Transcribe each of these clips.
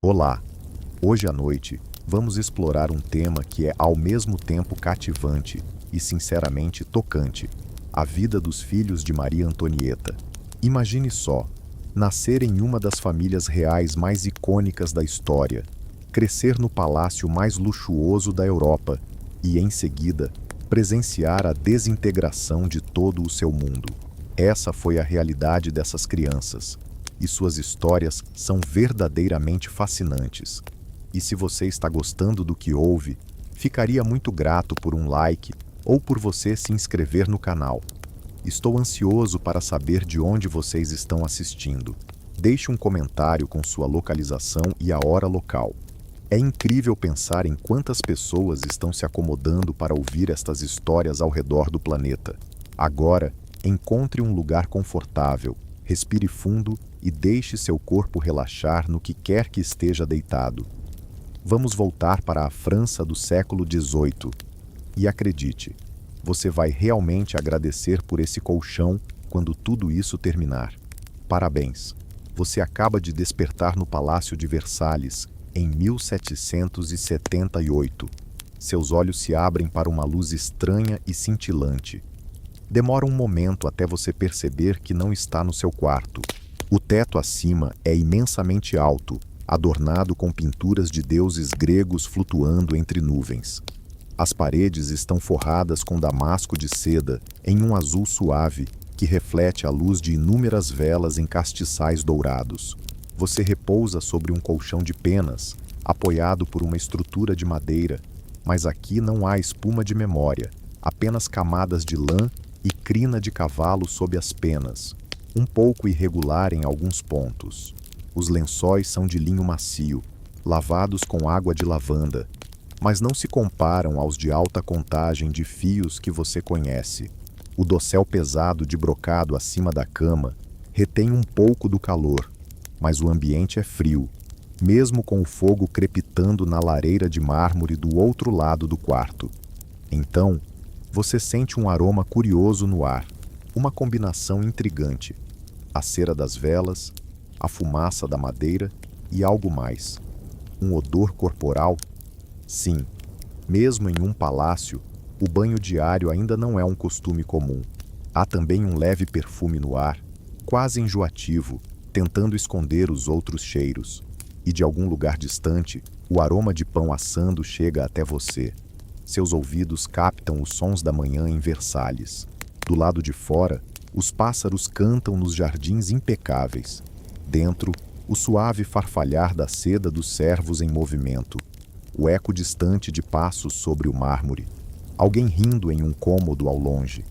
Olá! Hoje à noite, vamos explorar um tema que é ao mesmo tempo cativante e sinceramente tocante: a vida dos filhos de Maria Antonieta. Imagine só, nascer em uma das famílias reais mais icônicas da história, crescer no palácio mais luxuoso da Europa e, em seguida, presenciar a desintegração de todo o seu mundo. Essa foi a realidade dessas crianças, e suas histórias são verdadeiramente fascinantes. E se você está gostando do que ouve, ficaria muito grato por um like ou por você se inscrever no canal. Estou ansioso para saber de onde vocês estão assistindo. Deixe um comentário com sua localização e a hora local. É incrível pensar em quantas pessoas estão se acomodando para ouvir estas histórias ao redor do planeta. Agora, encontre um lugar confortável, respire fundo e deixe seu corpo relaxar no que quer que esteja deitado. Vamos voltar para a França do século XVIII. E acredite, você vai realmente agradecer por esse colchão quando tudo isso terminar. Parabéns! Você acaba de despertar no Palácio de Versalhes, em 1778. Seus olhos se abrem para uma luz estranha e cintilante. Demora um momento até você perceber que não está no seu quarto. O teto acima é imensamente alto, adornado com pinturas de deuses gregos flutuando entre nuvens. As paredes estão forradas com damasco de seda em um azul suave que reflete a luz de inúmeras velas em castiçais dourados. Você repousa sobre um colchão de penas, apoiado por uma estrutura de madeira, mas aqui não há espuma de memória, apenas camadas de lã e crina de cavalo sob as penas, um pouco irregular em alguns pontos. Os lençóis são de linho macio, lavados com água de lavanda, mas não se comparam aos de alta contagem de fios que você conhece. O dossel pesado de brocado acima da cama retém um pouco do calor, mas o ambiente é frio, mesmo com o fogo crepitando na lareira de mármore do outro lado do quarto. Então, você sente um aroma curioso no ar, uma combinação intrigante: a cera das velas, a fumaça da madeira e algo mais. Um odor corporal? Sim, mesmo em um palácio, o banho diário ainda não é um costume comum. Há também um leve perfume no ar, quase enjoativo, tentando esconder os outros cheiros. E de algum lugar distante, o aroma de pão assando chega até você. Seus ouvidos captam os sons da manhã em Versalhes. Do lado de fora, os pássaros cantam nos jardins impecáveis. Dentro, o suave farfalhar da seda dos servos em movimento. O eco distante de passos sobre o mármore. Alguém rindo em um cômodo ao longe.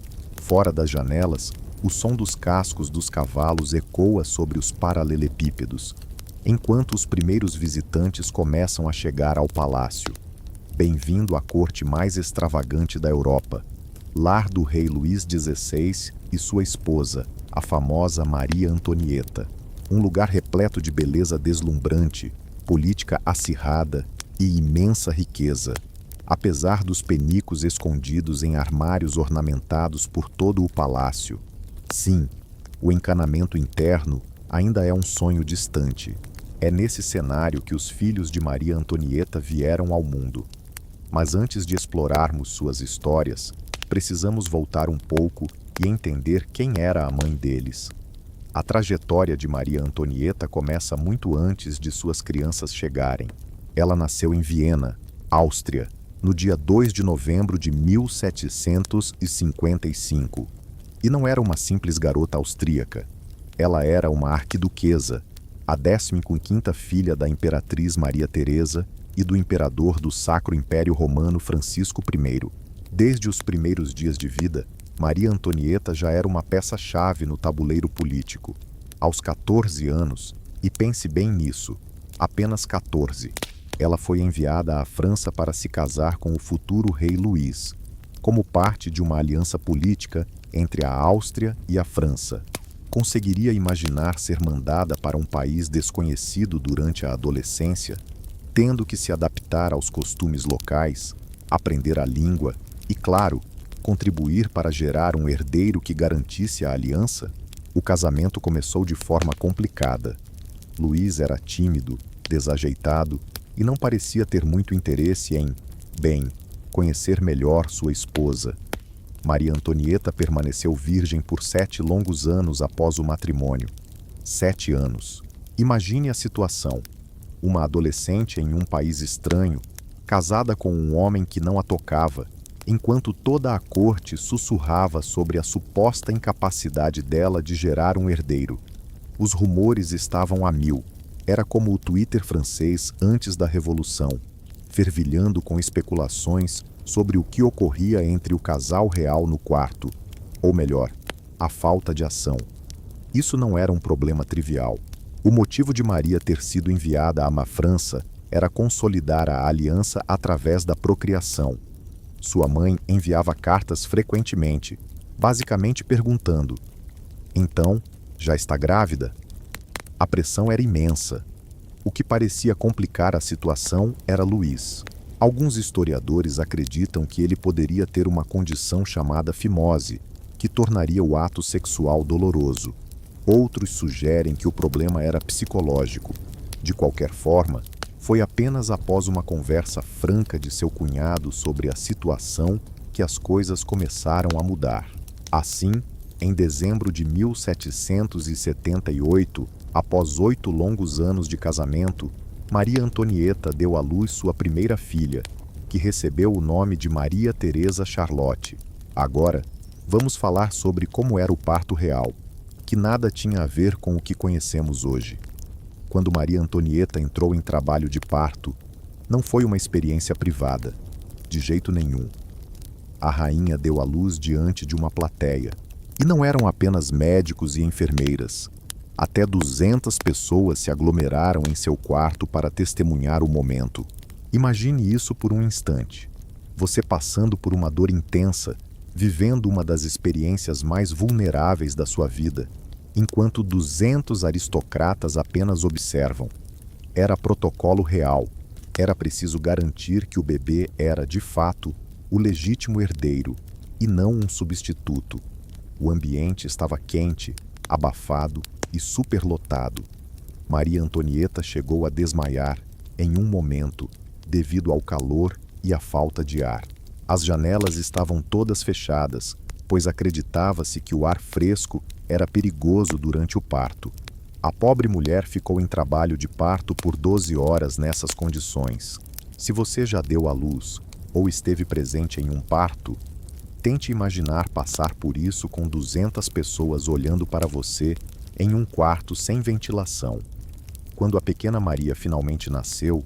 Fora das janelas, o som dos cascos dos cavalos ecoa sobre os paralelepípedos, enquanto os primeiros visitantes começam a chegar ao palácio. Bem-vindo à corte mais extravagante da Europa, lar do rei Luís XVI e sua esposa, a famosa Maria Antonieta. Um lugar repleto de beleza deslumbrante, política acirrada e imensa riqueza. Apesar dos penicos escondidos em armários ornamentados por todo o palácio. Sim, o encanamento interno ainda é um sonho distante. É nesse cenário que os filhos de Maria Antonieta vieram ao mundo. Mas antes de explorarmos suas histórias, precisamos voltar um pouco e entender quem era a mãe deles. A trajetória de Maria Antonieta começa muito antes de suas crianças chegarem. Ela nasceu em Viena, Áustria, no dia 2 de novembro de 1755. E não era uma simples garota austríaca. Ela era uma arquiduquesa, a 15ª filha da imperatriz Maria Teresa e do imperador do Sacro Império Romano Francisco I. Desde os primeiros dias de vida, Maria Antonieta já era uma peça-chave no tabuleiro político. Aos 14 anos, e pense bem nisso, apenas 14, ela foi enviada à França para se casar com o futuro rei Luís, como parte de uma aliança política entre a Áustria e a França. Conseguiria imaginar ser mandada para um país desconhecido durante a adolescência, tendo que se adaptar aos costumes locais, aprender a língua e, claro, contribuir para gerar um herdeiro que garantisse a aliança? O casamento começou de forma complicada. Luís era tímido desajeitado, e não parecia ter muito interesse em, bem, conhecer melhor sua esposa. Maria Antonieta permaneceu virgem por 7 longos anos após o matrimônio. 7 anos. Imagine a situação. Uma adolescente em um país estranho, casada com um homem que não a tocava, enquanto toda a corte sussurrava sobre a suposta incapacidade dela de gerar um herdeiro. Os rumores estavam a mil. Era como o Twitter francês antes da Revolução, fervilhando com especulações sobre o que ocorria entre o casal real no quarto, ou melhor, a falta de ação. Isso não era um problema trivial. O motivo de Maria ter sido enviada à França era consolidar a aliança através da procriação. Sua mãe enviava cartas frequentemente, basicamente perguntando: "Então, já está grávida?" A pressão era imensa. O que parecia complicar a situação era Luiz. Alguns historiadores acreditam que ele poderia ter uma condição chamada fimose, que tornaria o ato sexual doloroso. Outros sugerem que o problema era psicológico. De qualquer forma, foi apenas após uma conversa franca de seu cunhado sobre a situação que as coisas começaram a mudar. Assim, em dezembro de 1778, após 8 longos anos de casamento, Maria Antonieta deu à luz sua primeira filha, que recebeu o nome de Maria Teresa Charlotte. Agora, vamos falar sobre como era o parto real, que nada tinha a ver com o que conhecemos hoje. Quando Maria Antonieta entrou em trabalho de parto, não foi uma experiência privada, de jeito nenhum. A rainha deu à luz diante de uma plateia, e não eram apenas médicos e enfermeiras. Até 200 pessoas se aglomeraram em seu quarto para testemunhar o momento. Imagine isso por um instante. Você passando por uma dor intensa, vivendo uma das experiências mais vulneráveis da sua vida, enquanto 200 aristocratas apenas observam. Era protocolo real. Era preciso garantir que o bebê era, de fato, o legítimo herdeiro, e não um substituto. O ambiente estava quente, abafado e superlotado. Maria Antonieta chegou a desmaiar em um momento, devido ao calor e à falta de ar. As janelas estavam todas fechadas, pois acreditava-se que o ar fresco era perigoso durante o parto. A pobre mulher ficou em trabalho de parto por 12 horas nessas condições. Se você já deu à luz ou esteve presente em um parto, tente imaginar passar por isso com 200 pessoas olhando para você em um quarto sem ventilação. Quando a pequena Maria finalmente nasceu,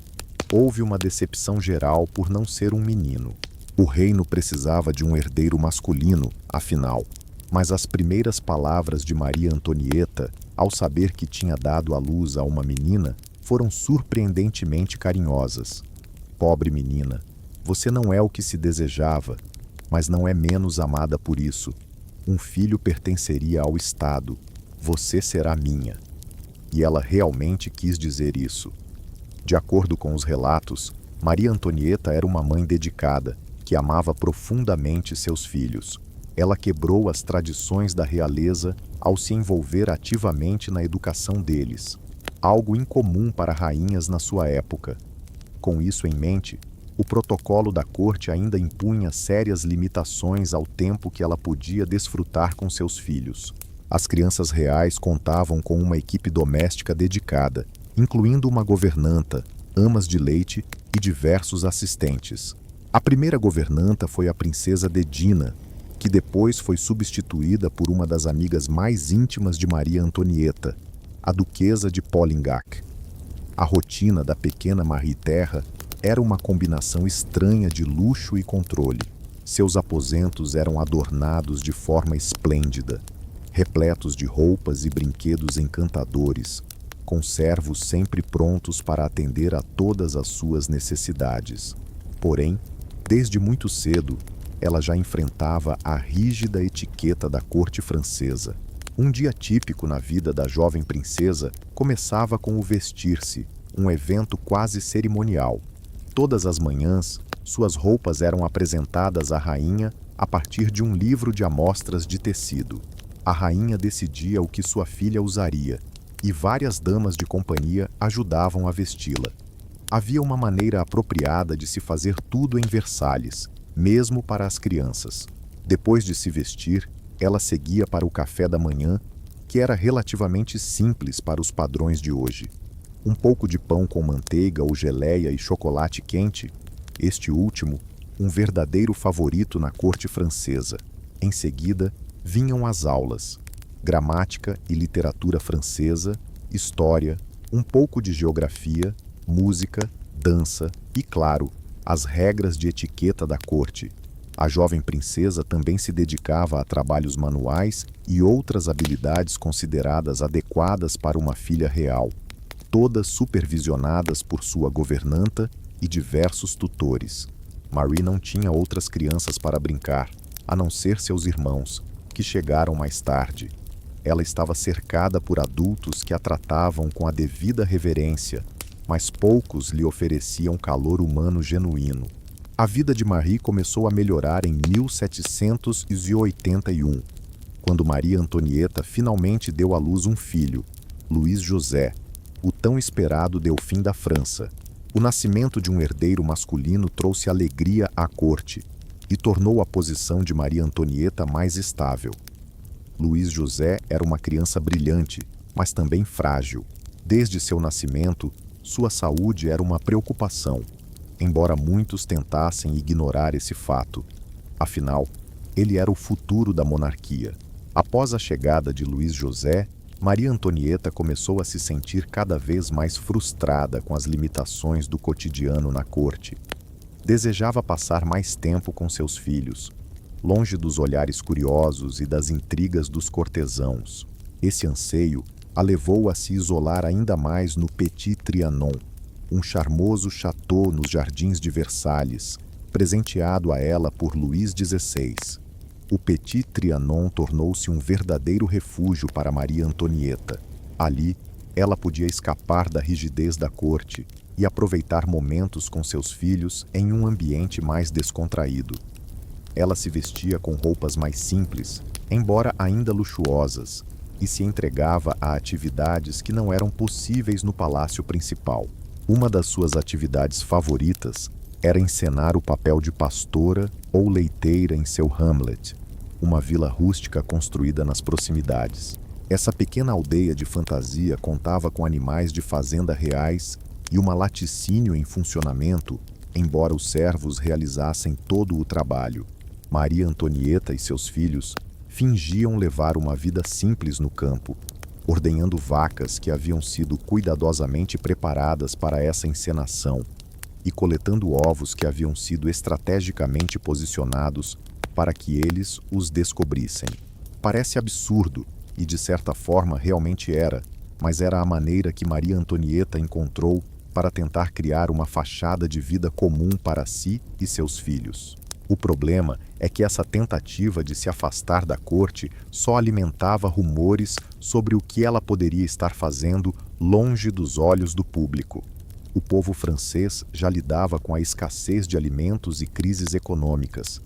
houve uma decepção geral por não ser um menino. O reino precisava de um herdeiro masculino, afinal, mas as primeiras palavras de Maria Antonieta, ao saber que tinha dado à luz a uma menina, foram surpreendentemente carinhosas. Pobre menina, você não é o que se desejava, mas não é menos amada por isso. Um filho pertenceria ao Estado. Você será minha. E ela realmente quis dizer isso. De acordo com os relatos, Maria Antonieta era uma mãe dedicada, que amava profundamente seus filhos. Ela quebrou as tradições da realeza ao se envolver ativamente na educação deles, algo incomum para rainhas na sua época. Com isso em mente, o protocolo da corte ainda impunha sérias limitações ao tempo que ela podia desfrutar com seus filhos. As crianças reais contavam com uma equipe doméstica dedicada, incluindo uma governanta, amas de leite e diversos assistentes. A primeira governanta foi a princesa Dedina, que depois foi substituída por uma das amigas mais íntimas de Maria Antonieta, a duquesa de Polignac. A rotina da pequena Marie Terra era uma combinação estranha de luxo e controle. Seus aposentos eram adornados de forma esplêndida, repletos de roupas e brinquedos encantadores, com servos sempre prontos para atender a todas as suas necessidades. Porém, desde muito cedo, ela já enfrentava a rígida etiqueta da corte francesa. Um dia típico na vida da jovem princesa começava com o vestir-se, um evento quase cerimonial. Todas as manhãs, suas roupas eram apresentadas à rainha a partir de um livro de amostras de tecido. A rainha decidia o que sua filha usaria, e várias damas de companhia ajudavam a vesti-la. Havia uma maneira apropriada de se fazer tudo em Versalhes, mesmo para as crianças. Depois de se vestir, ela seguia para o café da manhã, que era relativamente simples para os padrões de hoje. Um pouco de pão com manteiga ou geleia e chocolate quente, este último, um verdadeiro favorito na corte francesa. Em seguida, vinham as aulas: gramática e literatura francesa, história, um pouco de geografia, música, dança e, claro, as regras de etiqueta da corte. A jovem princesa também se dedicava a trabalhos manuais e outras habilidades consideradas adequadas para uma filha real, todas supervisionadas por sua governanta e diversos tutores. Marie não tinha outras crianças para brincar, a não ser seus irmãos, que chegaram mais tarde. Ela estava cercada por adultos que a tratavam com a devida reverência, mas poucos lhe ofereciam calor humano genuíno. A vida de Marie começou a melhorar em 1781, quando Maria Antonieta finalmente deu à luz um filho, Luís José, o tão esperado Delfim da França. O nascimento de um herdeiro masculino trouxe alegria à corte e tornou a posição de Maria Antonieta mais estável. Luís José era uma criança brilhante, mas também frágil. Desde seu nascimento, sua saúde era uma preocupação, embora muitos tentassem ignorar esse fato. Afinal, ele era o futuro da monarquia. Após a chegada de Luís José, Maria Antonieta começou a se sentir cada vez mais frustrada com as limitações do cotidiano na corte. Desejava passar mais tempo com seus filhos, longe dos olhares curiosos e das intrigas dos cortesãos. Esse anseio a levou a se isolar ainda mais no Petit Trianon, um charmoso château nos jardins de Versalhes, presenteado a ela por Luís XVI. O Petit Trianon tornou-se um verdadeiro refúgio para Maria Antonieta. Ali, ela podia escapar da rigidez da corte e aproveitar momentos com seus filhos em um ambiente mais descontraído. Ela se vestia com roupas mais simples, embora ainda luxuosas, e se entregava a atividades que não eram possíveis no palácio principal. Uma das suas atividades favoritas era encenar o papel de pastora ou leiteira em seu Hamlet, uma vila rústica construída nas proximidades. Essa pequena aldeia de fantasia contava com animais de fazenda reais e uma laticínio em funcionamento, embora os servos realizassem todo o trabalho. Maria Antonieta e seus filhos fingiam levar uma vida simples no campo, ordenhando vacas que haviam sido cuidadosamente preparadas para essa encenação e coletando ovos que haviam sido estrategicamente posicionados para que eles os descobrissem. Parece absurdo, e de certa forma realmente era, mas era a maneira que Maria Antonieta encontrou para tentar criar uma fachada de vida comum para si e seus filhos. O problema é que essa tentativa de se afastar da corte só alimentava rumores sobre o que ela poderia estar fazendo longe dos olhos do público. O povo francês já lidava com a escassez de alimentos e crises econômicas,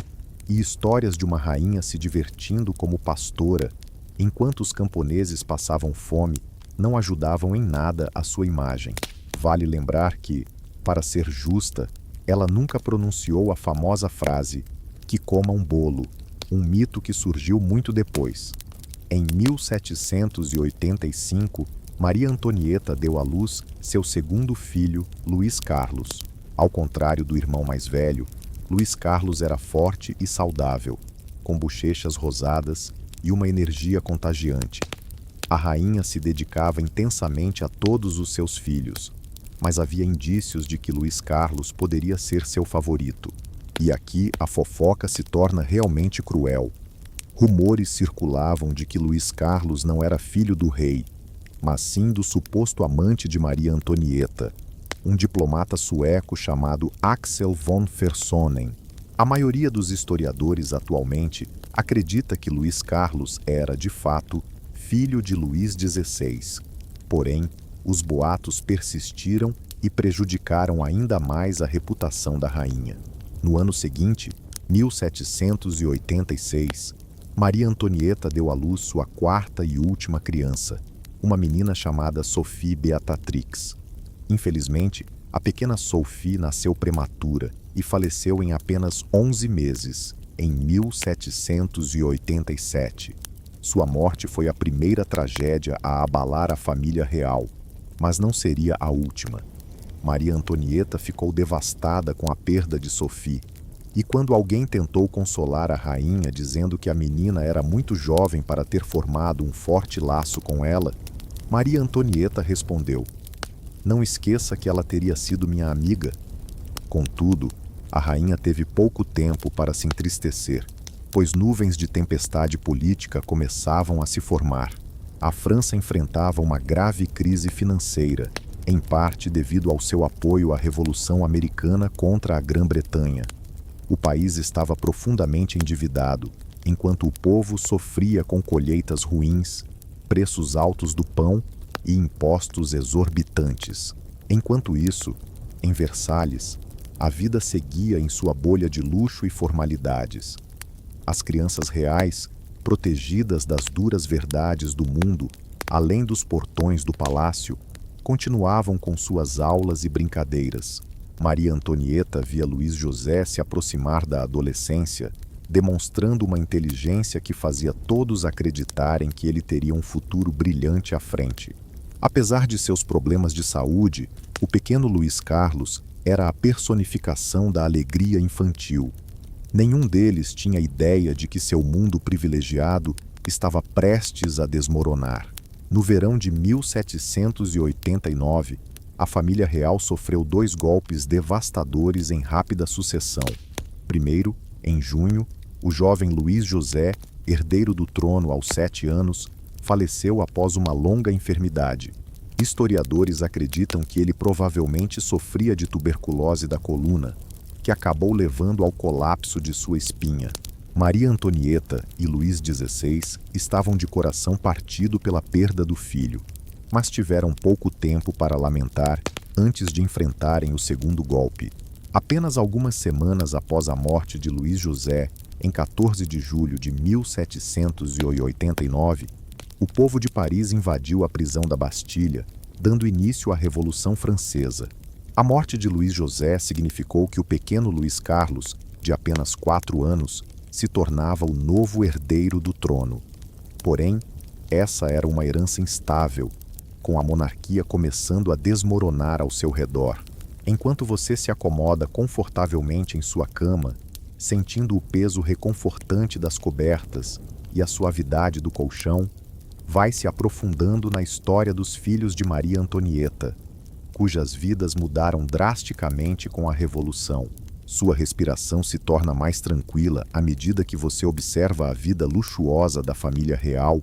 e histórias de uma rainha se divertindo como pastora, enquanto os camponeses passavam fome, não ajudavam em nada a sua imagem. Vale lembrar que, para ser justa, ela nunca pronunciou a famosa frase "que coma um bolo", um mito que surgiu muito depois. Em 1785, Maria Antonieta deu à luz seu segundo filho, Luís Carlos. Ao contrário do irmão mais velho, Luís Carlos era forte e saudável, com bochechas rosadas e uma energia contagiante. A rainha se dedicava intensamente a todos os seus filhos, mas havia indícios de que Luís Carlos poderia ser seu favorito. E aqui a fofoca se torna realmente cruel. Rumores circulavam de que Luís Carlos não era filho do rei, mas sim do suposto amante de Maria Antonieta, um diplomata sueco chamado Axel von Fersonen. A maioria dos historiadores atualmente acredita que Luís Carlos era, de fato, filho de Luís XVI. Porém, os boatos persistiram e prejudicaram ainda mais a reputação da rainha. No ano seguinte, 1786, Maria Antonieta deu à luz sua quarta e última criança, uma menina chamada Sophie Beatatrix. Infelizmente, a pequena Sophie nasceu prematura e faleceu em apenas 11 meses, em 1787. Sua morte foi a primeira tragédia a abalar a família real, mas não seria a última. Maria Antonieta ficou devastada com a perda de Sophie, e quando alguém tentou consolar a rainha dizendo que a menina era muito jovem para ter formado um forte laço com ela, Maria Antonieta respondeu: "Não esqueça que ela teria sido minha amiga." Contudo, a rainha teve pouco tempo para se entristecer, pois nuvens de tempestade política começavam a se formar. A França enfrentava uma grave crise financeira, em parte devido ao seu apoio à Revolução Americana contra a Grã-Bretanha. O país estava profundamente endividado, enquanto o povo sofria com colheitas ruins, preços altos do pão e impostos exorbitantes. Enquanto isso, em Versalhes, a vida seguia em sua bolha de luxo e formalidades. As crianças reais, protegidas das duras verdades do mundo, além dos portões do palácio, continuavam com suas aulas e brincadeiras. Maria Antonieta via Luís José se aproximar da adolescência, demonstrando uma inteligência que fazia todos acreditarem que ele teria um futuro brilhante à frente. Apesar de seus problemas de saúde, o pequeno Luís Carlos era a personificação da alegria infantil. Nenhum deles tinha ideia de que seu mundo privilegiado estava prestes a desmoronar. No verão de 1789, a família real sofreu 2 golpes devastadores em rápida sucessão. Primeiro, em junho, o jovem Luís José, herdeiro do trono aos 7 anos, faleceu após uma longa enfermidade. Historiadores acreditam que ele provavelmente sofria de tuberculose da coluna, que acabou levando ao colapso de sua espinha. Maria Antonieta e Luís XVI estavam de coração partido pela perda do filho, mas tiveram pouco tempo para lamentar antes de enfrentarem o segundo golpe. Apenas algumas semanas após a morte de Luís José, em 14 de julho de 1789, o povo de Paris invadiu a prisão da Bastilha, dando início à Revolução Francesa. A morte de Luís José significou que o pequeno Luís Carlos, de apenas 4 anos, se tornava o novo herdeiro do trono. Porém, essa era uma herança instável, com a monarquia começando a desmoronar ao seu redor. Enquanto você se acomoda confortavelmente em sua cama, sentindo o peso reconfortante das cobertas e a suavidade do colchão, vai se aprofundando na história dos filhos de Maria Antonieta, cujas vidas mudaram drasticamente com a Revolução. Sua respiração se torna mais tranquila à medida que você observa a vida luxuosa da família real,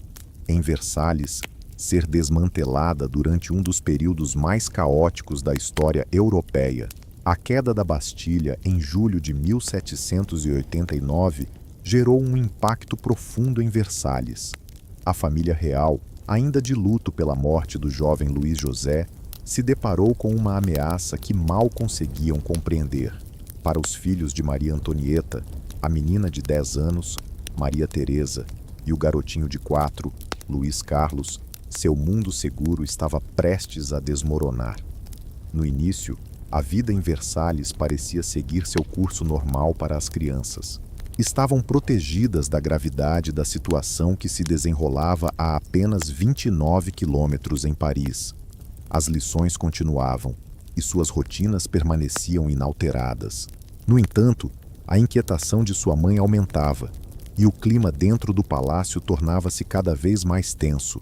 em Versalhes, ser desmantelada durante um dos períodos mais caóticos da história europeia. A queda da Bastilha em julho de 1789 gerou um impacto profundo em Versalhes. A família real, ainda de luto pela morte do jovem Luís José, se deparou com uma ameaça que mal conseguiam compreender. Para os filhos de Maria Antonieta, a menina de 10 anos, Maria Teresa, e o garotinho de 4, Luís Carlos, seu mundo seguro estava prestes a desmoronar. No início, a vida em Versalhes parecia seguir seu curso normal para as crianças. Estavam protegidas da gravidade da situação que se desenrolava a apenas 29 quilômetros em Paris. As lições continuavam, e suas rotinas permaneciam inalteradas. No entanto, a inquietação de sua mãe aumentava, e o clima dentro do palácio tornava-se cada vez mais tenso.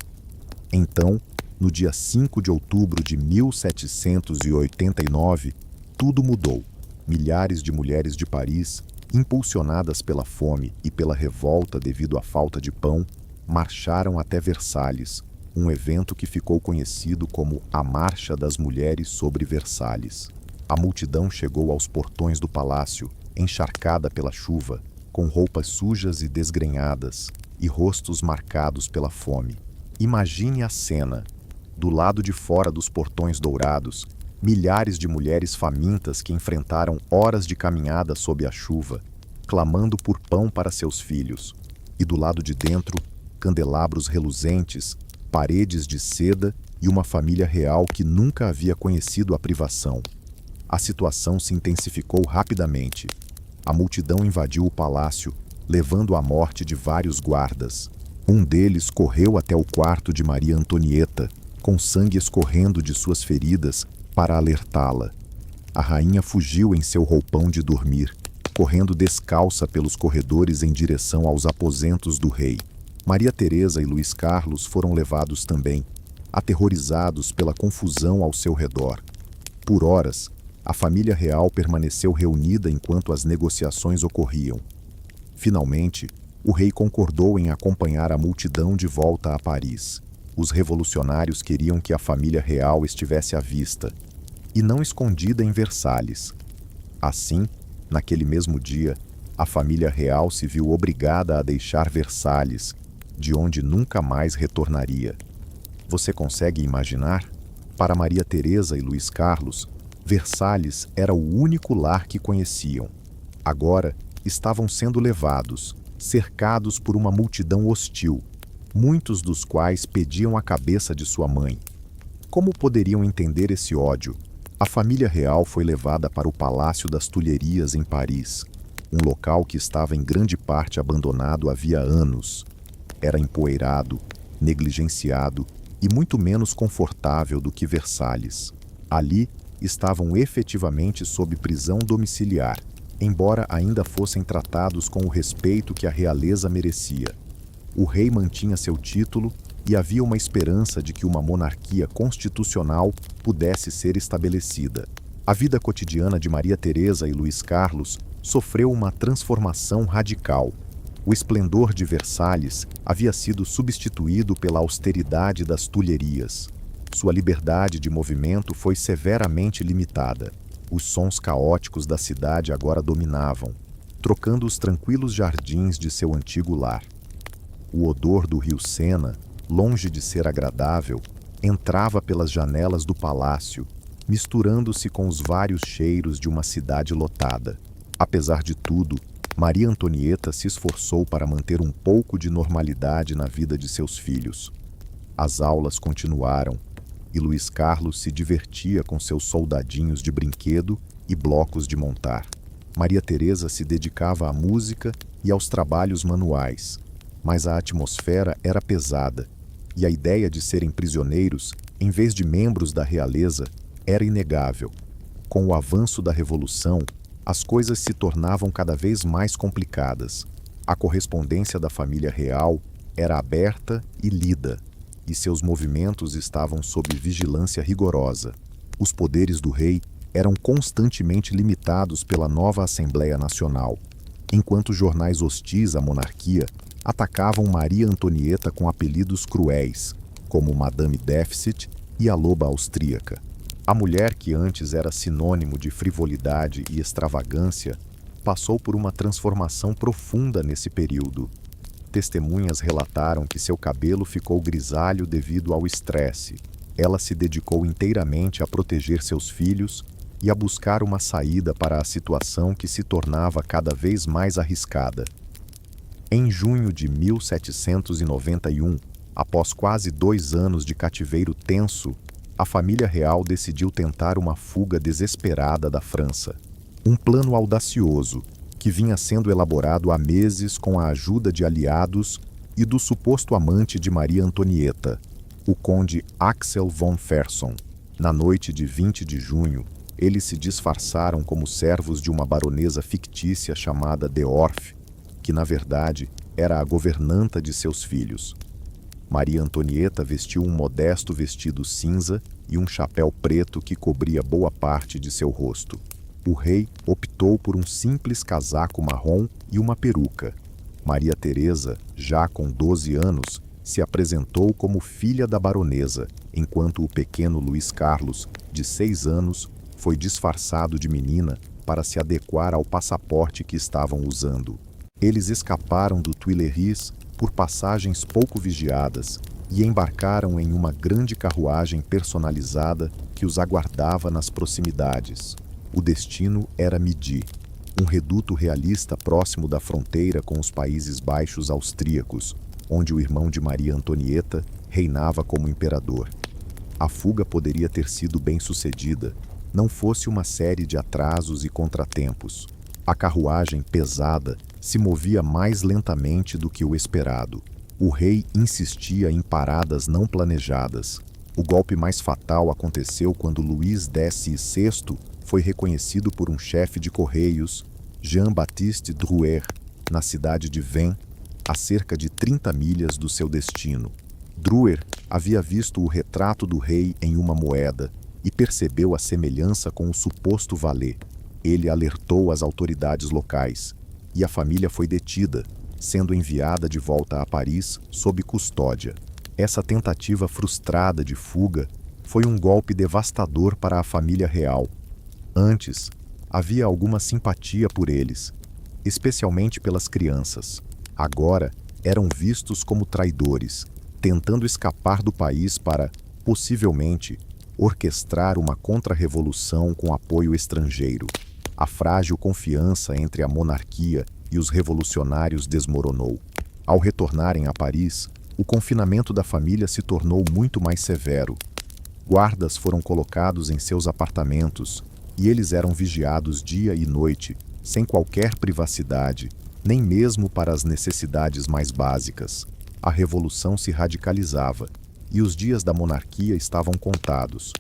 Então, no dia 5 de outubro de 1789, tudo mudou. Milhares de mulheres de Paris, impulsionadas pela fome e pela revolta devido à falta de pão, marcharam até Versalhes, um evento que ficou conhecido como a Marcha das Mulheres sobre Versalhes. A multidão chegou aos portões do palácio, encharcada pela chuva, com roupas sujas e desgrenhadas, e rostos marcados pela fome. Imagine a cena. Do lado de fora dos portões dourados, milhares de mulheres famintas que enfrentaram horas de caminhada sob a chuva, clamando por pão para seus filhos. E do lado de dentro, candelabros reluzentes, paredes de seda e uma família real que nunca havia conhecido a privação. A situação se intensificou rapidamente. A multidão invadiu o palácio, levando à morte de vários guardas. Um deles correu até o quarto de Maria Antonieta, com sangue escorrendo de suas feridas, para alertá-la. A rainha fugiu em seu roupão de dormir, correndo descalça pelos corredores em direção aos aposentos do rei. Maria Teresa e Luís Carlos foram levados também, aterrorizados pela confusão ao seu redor. Por horas, a família real permaneceu reunida enquanto as negociações ocorriam. Finalmente, o rei concordou em acompanhar a multidão de volta a Paris. Os revolucionários queriam que a família real estivesse à vista, e não escondida em Versalhes. Assim, naquele mesmo dia, a família real se viu obrigada a deixar Versalhes, de onde nunca mais retornaria. Você consegue imaginar? Para Maria Teresa e Luís Carlos, Versalhes era o único lar que conheciam. Agora, estavam sendo levados, cercados por uma multidão hostil, muitos dos quais pediam a cabeça de sua mãe. Como poderiam entender esse ódio? A família real foi levada para o Palácio das Tulherias em Paris, um local que estava em grande parte abandonado havia anos. Era empoeirado, negligenciado e muito menos confortável do que Versalhes. Ali, estavam efetivamente sob prisão domiciliar, embora ainda fossem tratados com o respeito que a realeza merecia. O rei mantinha seu título e havia uma esperança de que uma monarquia constitucional pudesse ser estabelecida. A vida cotidiana de Maria Teresa e Luís Carlos sofreu uma transformação radical. O esplendor de Versalhes havia sido substituído pela austeridade das Tulherias. Sua liberdade de movimento foi severamente limitada. Os sons caóticos da cidade agora dominavam, trocando os tranquilos jardins de seu antigo lar. O odor do rio Sena, longe de ser agradável, entrava pelas janelas do palácio, misturando-se com os vários cheiros de uma cidade lotada. Apesar de tudo, Maria Antonieta se esforçou para manter um pouco de normalidade na vida de seus filhos. As aulas continuaram, e Luís Carlos se divertia com seus soldadinhos de brinquedo e blocos de montar. Maria Teresa se dedicava à música e aos trabalhos manuais, mas a atmosfera era pesada, e a ideia de serem prisioneiros, em vez de membros da realeza, era inegável. Com o avanço da Revolução, as coisas se tornavam cada vez mais complicadas. A correspondência da família real era aberta e lida, e seus movimentos estavam sob vigilância rigorosa. Os poderes do rei eram constantemente limitados pela nova Assembleia Nacional, enquanto jornais hostis à monarquia atacavam Maria Antonieta com apelidos cruéis, como Madame Déficit e a Loba Austríaca. A mulher que antes era sinônimo de frivolidade e extravagância passou por uma transformação profunda nesse período. Testemunhas relataram que seu cabelo ficou grisalho devido ao estresse. Ela se dedicou inteiramente a proteger seus filhos e a buscar uma saída para a situação que se tornava cada vez mais arriscada. Em junho de 1791, após quase 2 anos de cativeiro tenso, a família real decidiu tentar uma fuga desesperada da França. Um plano audacioso, que vinha sendo elaborado há meses com a ajuda de aliados e do suposto amante de Maria Antonieta, o conde Axel von Ferson. Na noite de 20 de junho, eles se disfarçaram como servos de uma baronesa fictícia chamada de Orff, que na verdade era a governanta de seus filhos. Maria Antonieta vestiu um modesto vestido cinza e um chapéu preto que cobria boa parte de seu rosto. O rei optou por um simples casaco marrom e uma peruca. Maria Teresa, já com 12 anos, se apresentou como filha da baronesa, enquanto o pequeno Luís Carlos, de 6 anos, foi disfarçado de menina para se adequar ao passaporte que estavam usando. Eles escaparam do Tuileries por passagens pouco vigiadas e embarcaram em uma grande carruagem personalizada que os aguardava nas proximidades. O destino era Midi, um reduto realista próximo da fronteira com os Países Baixos austríacos, onde o irmão de Maria Antonieta reinava como imperador. A fuga poderia ter sido bem-sucedida, não fosse uma série de atrasos e contratempos. A carruagem pesada se movia mais lentamente do que o esperado. O rei insistia em paradas não planejadas. O golpe mais fatal aconteceu quando Luís XVI foi reconhecido por um chefe de correios, Jean-Baptiste Drouet, na cidade de Vannes, a cerca de 30 milhas do seu destino. Drouet havia visto o retrato do rei em uma moeda e percebeu a semelhança com o suposto valet. Ele alertou as autoridades locais e a família foi detida, sendo enviada de volta a Paris sob custódia. Essa tentativa frustrada de fuga foi um golpe devastador para a família real. Antes, havia alguma simpatia por eles, especialmente pelas crianças. Agora, eram vistos como traidores, tentando escapar do país para, possivelmente, orquestrar uma contra-revolução com apoio estrangeiro. A frágil confiança entre a monarquia e os revolucionários desmoronou. Ao retornarem a Paris, o confinamento da família se tornou muito mais severo. Guardas foram colocados em seus apartamentos e eles eram vigiados dia e noite, sem qualquer privacidade, nem mesmo para as necessidades mais básicas. A revolução se radicalizava e os dias da monarquia estavam contados.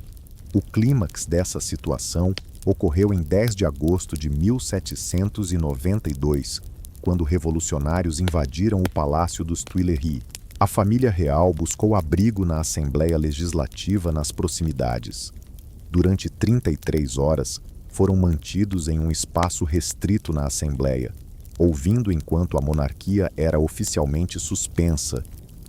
O clímax dessa situação ocorreu em 10 de agosto de 1792, quando revolucionários invadiram o Palácio dos Tuileries. A família real buscou abrigo na Assembleia Legislativa nas proximidades. Durante 33 horas, foram mantidos em um espaço restrito na Assembleia, ouvindo enquanto a monarquia era oficialmente suspensa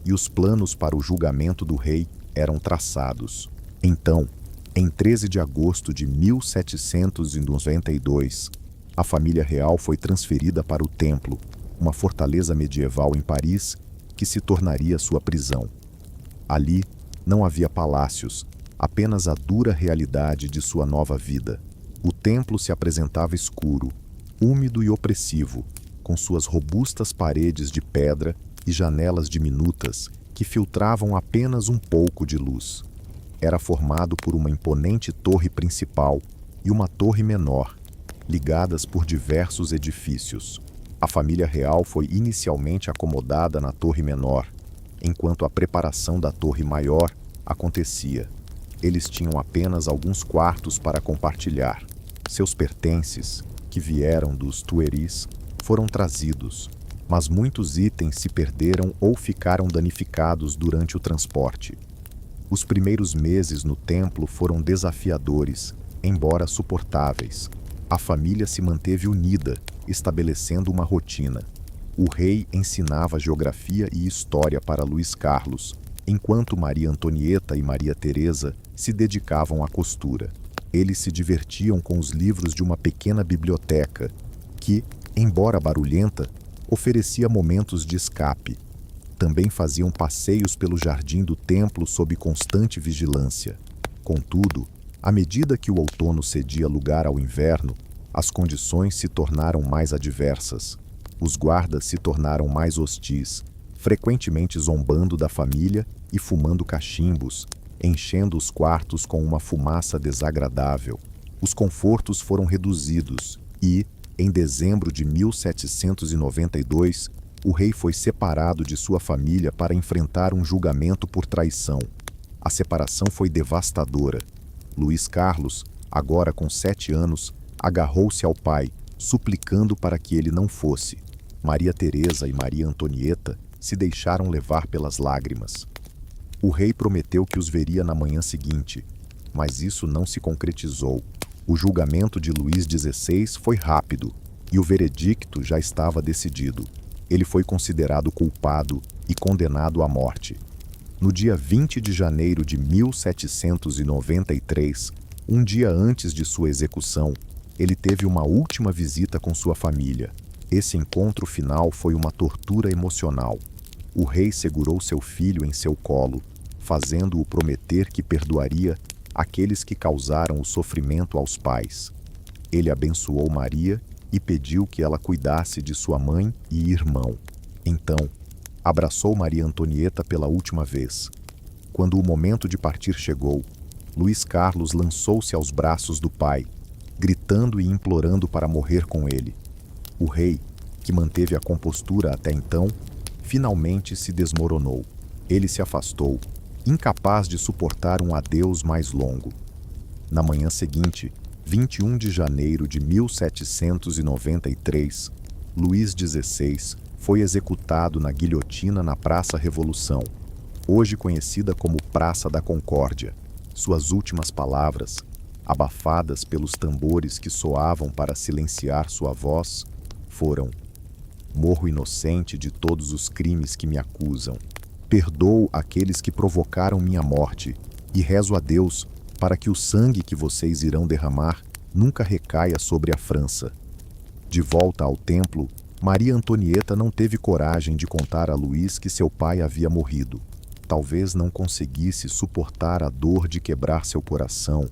e os planos para o julgamento do rei eram traçados. Então, em 13 de agosto de 1792, a família real foi transferida para o Templo, uma fortaleza medieval em Paris que se tornaria sua prisão. Ali, não havia palácios, apenas a dura realidade de sua nova vida. O templo se apresentava escuro, úmido e opressivo, com suas robustas paredes de pedra e janelas diminutas que filtravam apenas um pouco de luz. Era formado por uma imponente torre principal e uma torre menor, ligadas por diversos edifícios. A família real foi inicialmente acomodada na torre menor, enquanto a preparação da torre maior acontecia. Eles tinham apenas alguns quartos para compartilhar. Seus pertences, que vieram dos Tuileries, foram trazidos, mas muitos itens se perderam ou ficaram danificados durante o transporte. Os primeiros meses no templo foram desafiadores, embora suportáveis. A família se manteve unida, estabelecendo uma rotina. O rei ensinava geografia e história para Luís Carlos, enquanto Maria Antonieta e Maria Teresa se dedicavam à costura. Eles se divertiam com os livros de uma pequena biblioteca que, embora barulhenta, oferecia momentos de escape. Também faziam passeios pelo jardim do templo sob constante vigilância. Contudo, à medida que o outono cedia lugar ao inverno, as condições se tornaram mais adversas. Os guardas se tornaram mais hostis, frequentemente zombando da família e fumando cachimbos, enchendo os quartos com uma fumaça desagradável. Os confortos foram reduzidos e, em dezembro de 1792, o rei foi separado de sua família para enfrentar um julgamento por traição. A separação foi devastadora. Luís Carlos, agora com 7 anos, agarrou-se ao pai, suplicando para que ele não fosse. Maria Teresa e Maria Antonieta se deixaram levar pelas lágrimas. O rei prometeu que os veria na manhã seguinte, mas isso não se concretizou. O julgamento de Luís XVI foi rápido e o veredicto já estava decidido. Ele foi considerado culpado e condenado à morte. No dia 20 de janeiro de 1793, um dia antes de sua execução, ele teve uma última visita com sua família. Esse encontro final foi uma tortura emocional. O rei segurou seu filho em seu colo, fazendo-o prometer que perdoaria aqueles que causaram o sofrimento aos pais. Ele abençoou Maria e pediu que ela cuidasse de sua mãe e irmão. Então, abraçou Maria Antonieta pela última vez. Quando o momento de partir chegou, Luís Carlos lançou-se aos braços do pai, gritando e implorando para morrer com ele. O rei, que manteve a compostura até então, finalmente se desmoronou. Ele se afastou, incapaz de suportar um adeus mais longo. Na manhã seguinte, 21 de janeiro de 1793, Luís XVI foi executado na guilhotina na Praça Revolução, hoje conhecida como Praça da Concórdia. Suas últimas palavras, abafadas pelos tambores que soavam para silenciar sua voz, foram: morro inocente de todos os crimes que me acusam. Perdoo aqueles que provocaram minha morte e rezo a Deus para que o sangue que vocês irão derramar nunca recaia sobre a França. De volta ao templo, Maria Antonieta não teve coragem de contar a Luís que seu pai havia morrido. Talvez não conseguisse suportar a dor de quebrar seu coração,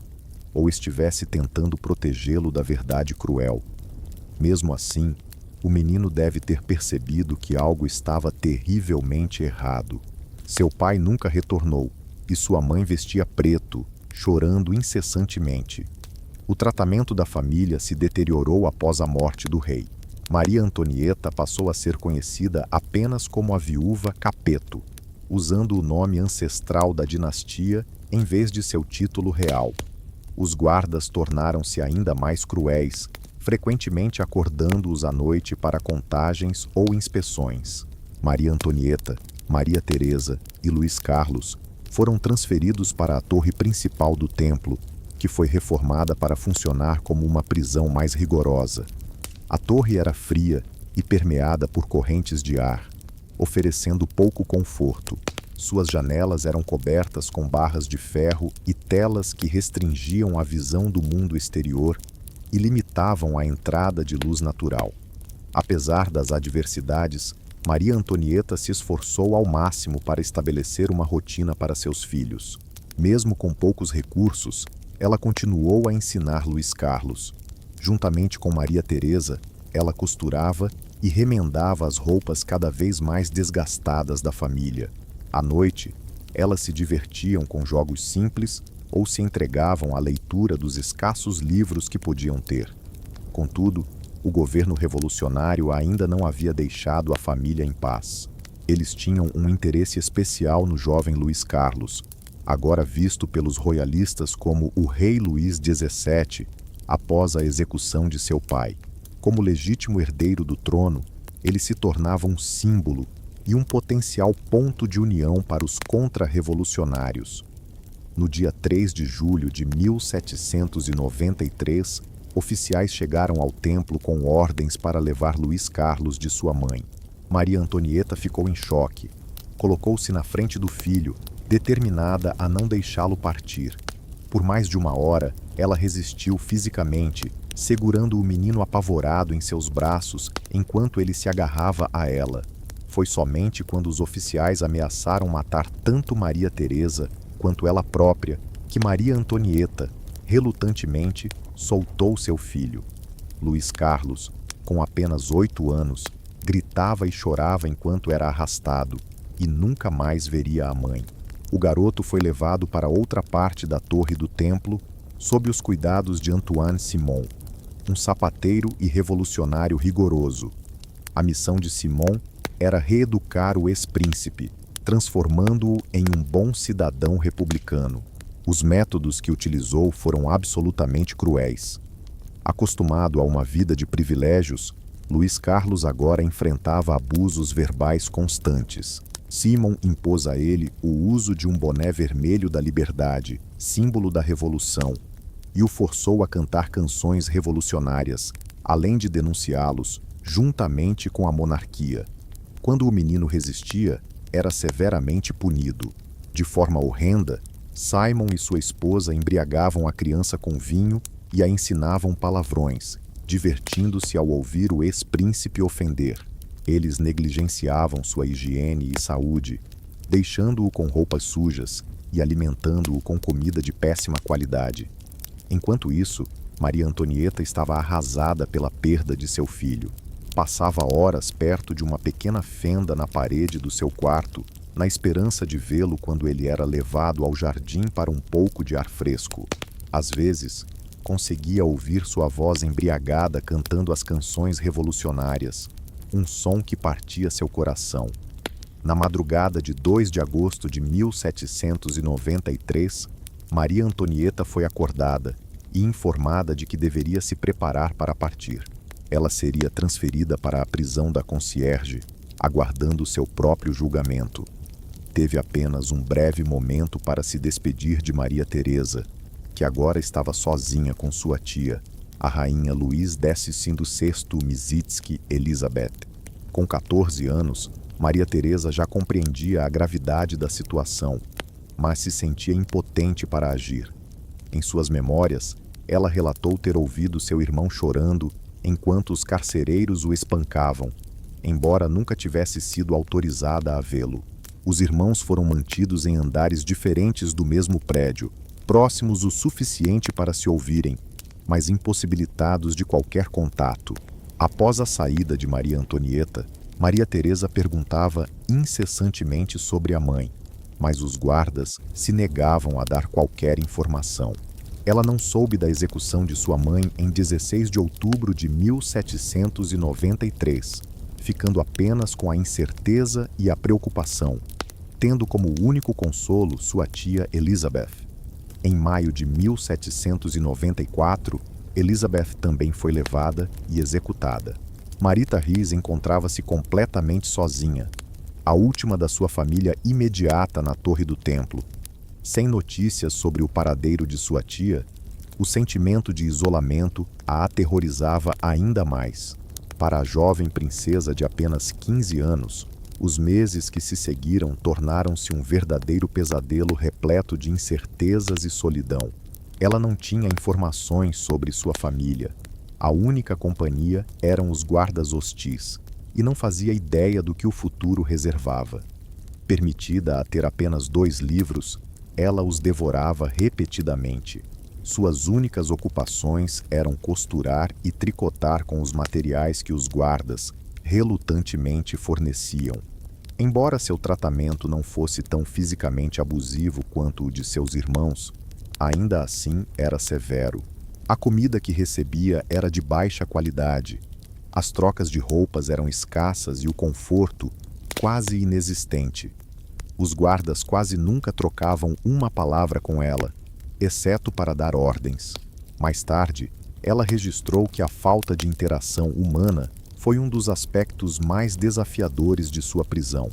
ou estivesse tentando protegê-lo da verdade cruel. Mesmo assim, o menino deve ter percebido que algo estava terrivelmente errado. Seu pai nunca retornou, e sua mãe vestia preto, chorando incessantemente. O tratamento da família se deteriorou após a morte do rei. Maria Antonieta passou a ser conhecida apenas como a viúva Capeto, usando o nome ancestral da dinastia em vez de seu título real. Os guardas tornaram-se ainda mais cruéis, frequentemente acordando-os à noite para contagens ou inspeções. Maria Antonieta, Maria Teresa e Luís Carlos foram transferidos para a torre principal do templo, que foi reformada para funcionar como uma prisão mais rigorosa. A torre era fria e permeada por correntes de ar, oferecendo pouco conforto. Suas janelas eram cobertas com barras de ferro e telas que restringiam a visão do mundo exterior e limitavam a entrada de luz natural. Apesar das adversidades, Maria Antonieta se esforçou ao máximo para estabelecer uma rotina para seus filhos. Mesmo com poucos recursos, ela continuou a ensinar Luís Carlos. Juntamente com Maria Teresa, ela costurava e remendava as roupas cada vez mais desgastadas da família. À noite, elas se divertiam com jogos simples ou se entregavam à leitura dos escassos livros que podiam ter. Contudo, o governo revolucionário ainda não havia deixado a família em paz. Eles tinham um interesse especial no jovem Luís Carlos, agora visto pelos royalistas como o rei Luís XVII, após a execução de seu pai. Como legítimo herdeiro do trono, ele se tornava um símbolo e um potencial ponto de união para os contra-revolucionários. No dia 3 de julho de 1793, oficiais chegaram ao templo com ordens para levar Luís Carlos de sua mãe. Maria Antonieta ficou em choque. Colocou-se na frente do filho, determinada a não deixá-lo partir. Por mais de uma hora, ela resistiu fisicamente, segurando o menino apavorado em seus braços enquanto ele se agarrava a ela. Foi somente quando os oficiais ameaçaram matar tanto Maria Teresa quanto ela própria que Maria Antonieta, relutantemente, soltou seu filho. Luís Carlos, com apenas 8 anos, gritava e chorava enquanto era arrastado, e nunca mais veria a mãe. O garoto foi levado para outra parte da torre do templo, sob os cuidados de Antoine Simon, um sapateiro e revolucionário rigoroso. A missão de Simon era reeducar o ex-príncipe, transformando-o em um bom cidadão republicano. Os métodos que utilizou foram absolutamente cruéis. Acostumado a uma vida de privilégios, Luís Carlos agora enfrentava abusos verbais constantes. Simon impôs a ele o uso de um boné vermelho da liberdade, símbolo da revolução, e o forçou a cantar canções revolucionárias, além de denunciá-los, juntamente com a monarquia. Quando o menino resistia, era severamente punido. De forma horrenda, Simon e sua esposa embriagavam a criança com vinho e a ensinavam palavrões, divertindo-se ao ouvir o ex-príncipe ofender. Eles negligenciavam sua higiene e saúde, deixando-o com roupas sujas e alimentando-o com comida de péssima qualidade. Enquanto isso, Maria Antonieta estava arrasada pela perda de seu filho. Passava horas perto de uma pequena fenda na parede do seu quarto, na esperança de vê-lo quando ele era levado ao jardim para um pouco de ar fresco. Às vezes, conseguia ouvir sua voz embriagada cantando as canções revolucionárias, um som que partia seu coração. Na madrugada de 2 de agosto de 1793, Maria Antonieta foi acordada e informada de que deveria se preparar para partir. Ela seria transferida para a prisão da concierge, aguardando seu próprio julgamento. Teve apenas um breve momento para se despedir de Maria Teresa, que agora estava sozinha com sua tia, a rainha Luís XVI Mizitsky Elizabeth. Com 14 anos, Maria Teresa já compreendia a gravidade da situação, mas se sentia impotente para agir. Em suas memórias, ela relatou ter ouvido seu irmão chorando enquanto os carcereiros o espancavam, embora nunca tivesse sido autorizada a vê-lo. Os irmãos foram mantidos em andares diferentes do mesmo prédio, próximos o suficiente para se ouvirem, mas impossibilitados de qualquer contato. Após a saída de Maria Antonieta, Maria Teresa perguntava incessantemente sobre a mãe, mas os guardas se negavam a dar qualquer informação. Ela não soube da execução de sua mãe em 16 de outubro de 1793, ficando apenas com a incerteza e a preocupação, tendo como único consolo sua tia Elizabeth. Em maio de 1794, Elizabeth também foi levada e executada. Marita Ries encontrava-se completamente sozinha, a última da sua família imediata na Torre do Templo. Sem notícias sobre o paradeiro de sua tia, o sentimento de isolamento a aterrorizava ainda mais. Para a jovem princesa de apenas 15 anos, os meses que se seguiram tornaram-se um verdadeiro pesadelo repleto de incertezas e solidão. Ela não tinha informações sobre sua família. A única companhia eram os guardas hostis, e não fazia ideia do que o futuro reservava. Permitida a ter apenas 2 livros, ela os devorava repetidamente. Suas únicas ocupações eram costurar e tricotar com os materiais que os guardas relutantemente forneciam. Embora seu tratamento não fosse tão fisicamente abusivo quanto o de seus irmãos, ainda assim era severo. A comida que recebia era de baixa qualidade, as trocas de roupas eram escassas e o conforto quase inexistente. Os guardas quase nunca trocavam uma palavra com ela, exceto para dar ordens. Mais tarde, ela registrou que a falta de interação humana foi um dos aspectos mais desafiadores de sua prisão.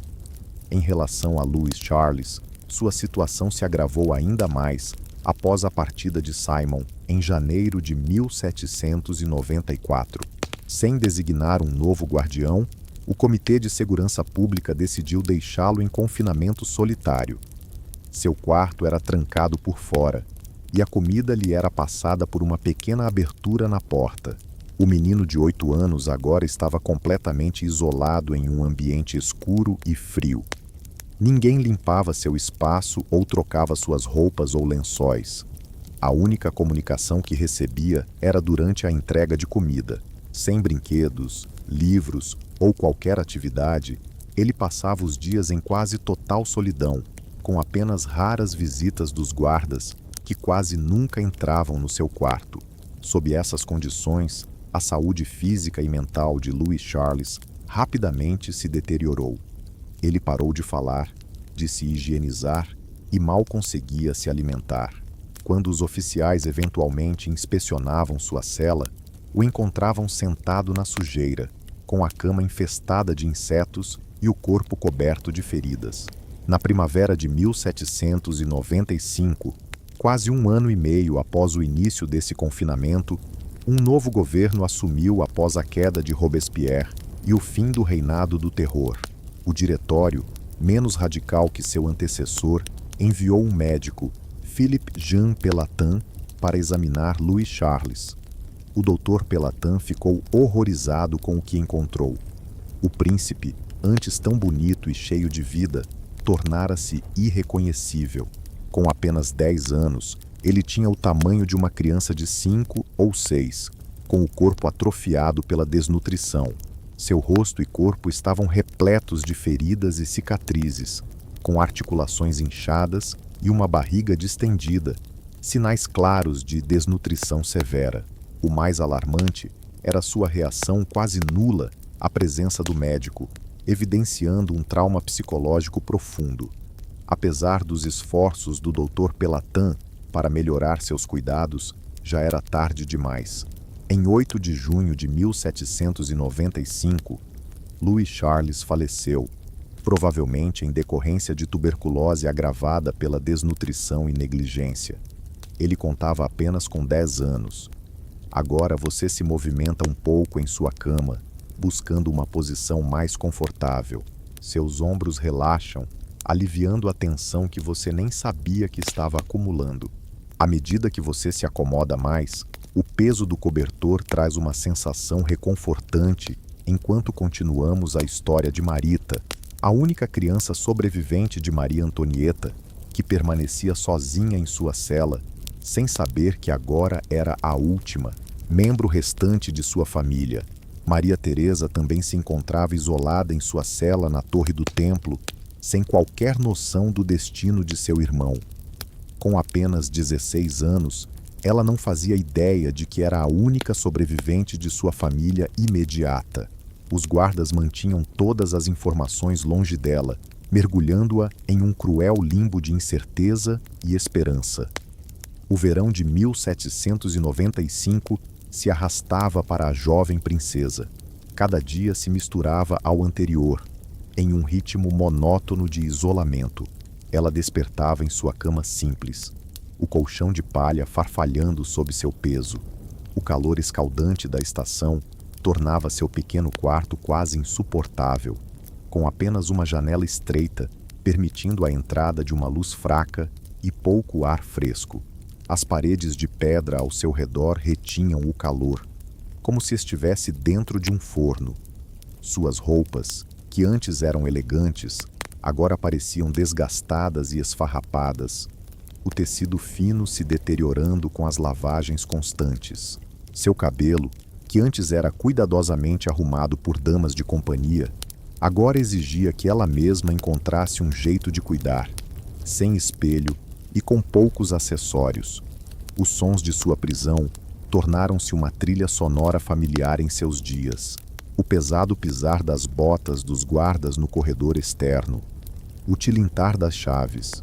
Em relação a Louis Charles, sua situação se agravou ainda mais após a partida de Simon, em janeiro de 1794. Sem designar um novo guardião, o Comitê de Segurança Pública decidiu deixá-lo em confinamento solitário. Seu quarto era trancado por fora, e a comida lhe era passada por uma pequena abertura na porta. O menino de 8 anos agora estava completamente isolado em um ambiente escuro e frio. Ninguém limpava seu espaço ou trocava suas roupas ou lençóis. A única comunicação que recebia era durante a entrega de comida. Sem brinquedos, livros ou qualquer atividade, ele passava os dias em quase total solidão, com apenas raras visitas dos guardas, que quase nunca entravam no seu quarto. Sob essas condições, a saúde física e mental de Louis Charles rapidamente se deteriorou. Ele parou de falar, de se higienizar e mal conseguia se alimentar. Quando os oficiais eventualmente inspecionavam sua cela, o encontravam sentado na sujeira, com a cama infestada de insetos e o corpo coberto de feridas. Na primavera de 1795, quase 1 ano e meio após o início desse confinamento, um novo governo assumiu após a queda de Robespierre e o fim do reinado do terror. O diretório, menos radical que seu antecessor, enviou um médico, Philippe Jean Pelatin, para examinar Louis Charles. O Dr. Pelatin ficou horrorizado com o que encontrou. O príncipe, antes tão bonito e cheio de vida, tornara-se irreconhecível. Com apenas 10 anos, ele tinha o tamanho de uma criança de 5 ou 6, com o corpo atrofiado pela desnutrição. Seu rosto e corpo estavam repletos de feridas e cicatrizes, com articulações inchadas e uma barriga distendida, sinais claros de desnutrição severa. O mais alarmante era sua reação quase nula à presença do médico, evidenciando um trauma psicológico profundo. Apesar dos esforços do Dr. Pelatan para melhorar seus cuidados, já era tarde demais. Em 8 de junho de 1795, Louis Charles faleceu, provavelmente em decorrência de tuberculose agravada pela desnutrição e negligência. Ele contava apenas com 10 anos. Agora você se movimenta um pouco em sua cama, buscando uma posição mais confortável. Seus ombros relaxam, aliviando a tensão que você nem sabia que estava acumulando. À medida que você se acomoda mais, o peso do cobertor traz uma sensação reconfortante enquanto continuamos a história de Marita, a única criança sobrevivente de Maria Antonieta, que permanecia sozinha em sua cela, sem saber que agora era a última, membro restante de sua família. Maria Teresa também se encontrava isolada em sua cela na Torre do Templo, sem qualquer noção do destino de seu irmão. Com apenas 16 anos, ela não fazia ideia de que era a única sobrevivente de sua família imediata. Os guardas mantinham todas as informações longe dela, mergulhando-a em um cruel limbo de incerteza e esperança. O verão de 1795 se arrastava para a jovem princesa. Cada dia se misturava ao anterior, em um ritmo monótono de isolamento. Ela despertava em sua cama simples, o colchão de palha farfalhando sob seu peso. O calor escaldante da estação tornava seu pequeno quarto quase insuportável, com apenas uma janela estreita, permitindo a entrada de uma luz fraca e pouco ar fresco. As paredes de pedra ao seu redor retinham o calor, como se estivesse dentro de um forno. Suas roupas, que antes eram elegantes, agora pareciam desgastadas e esfarrapadas, o tecido fino se deteriorando com as lavagens constantes. Seu cabelo, que antes era cuidadosamente arrumado por damas de companhia, agora exigia que ela mesma encontrasse um jeito de cuidar, sem espelho e com poucos acessórios. Os sons de sua prisão tornaram-se uma trilha sonora familiar em seus dias. O pesado pisar das botas dos guardas no corredor externo, o tilintar das chaves,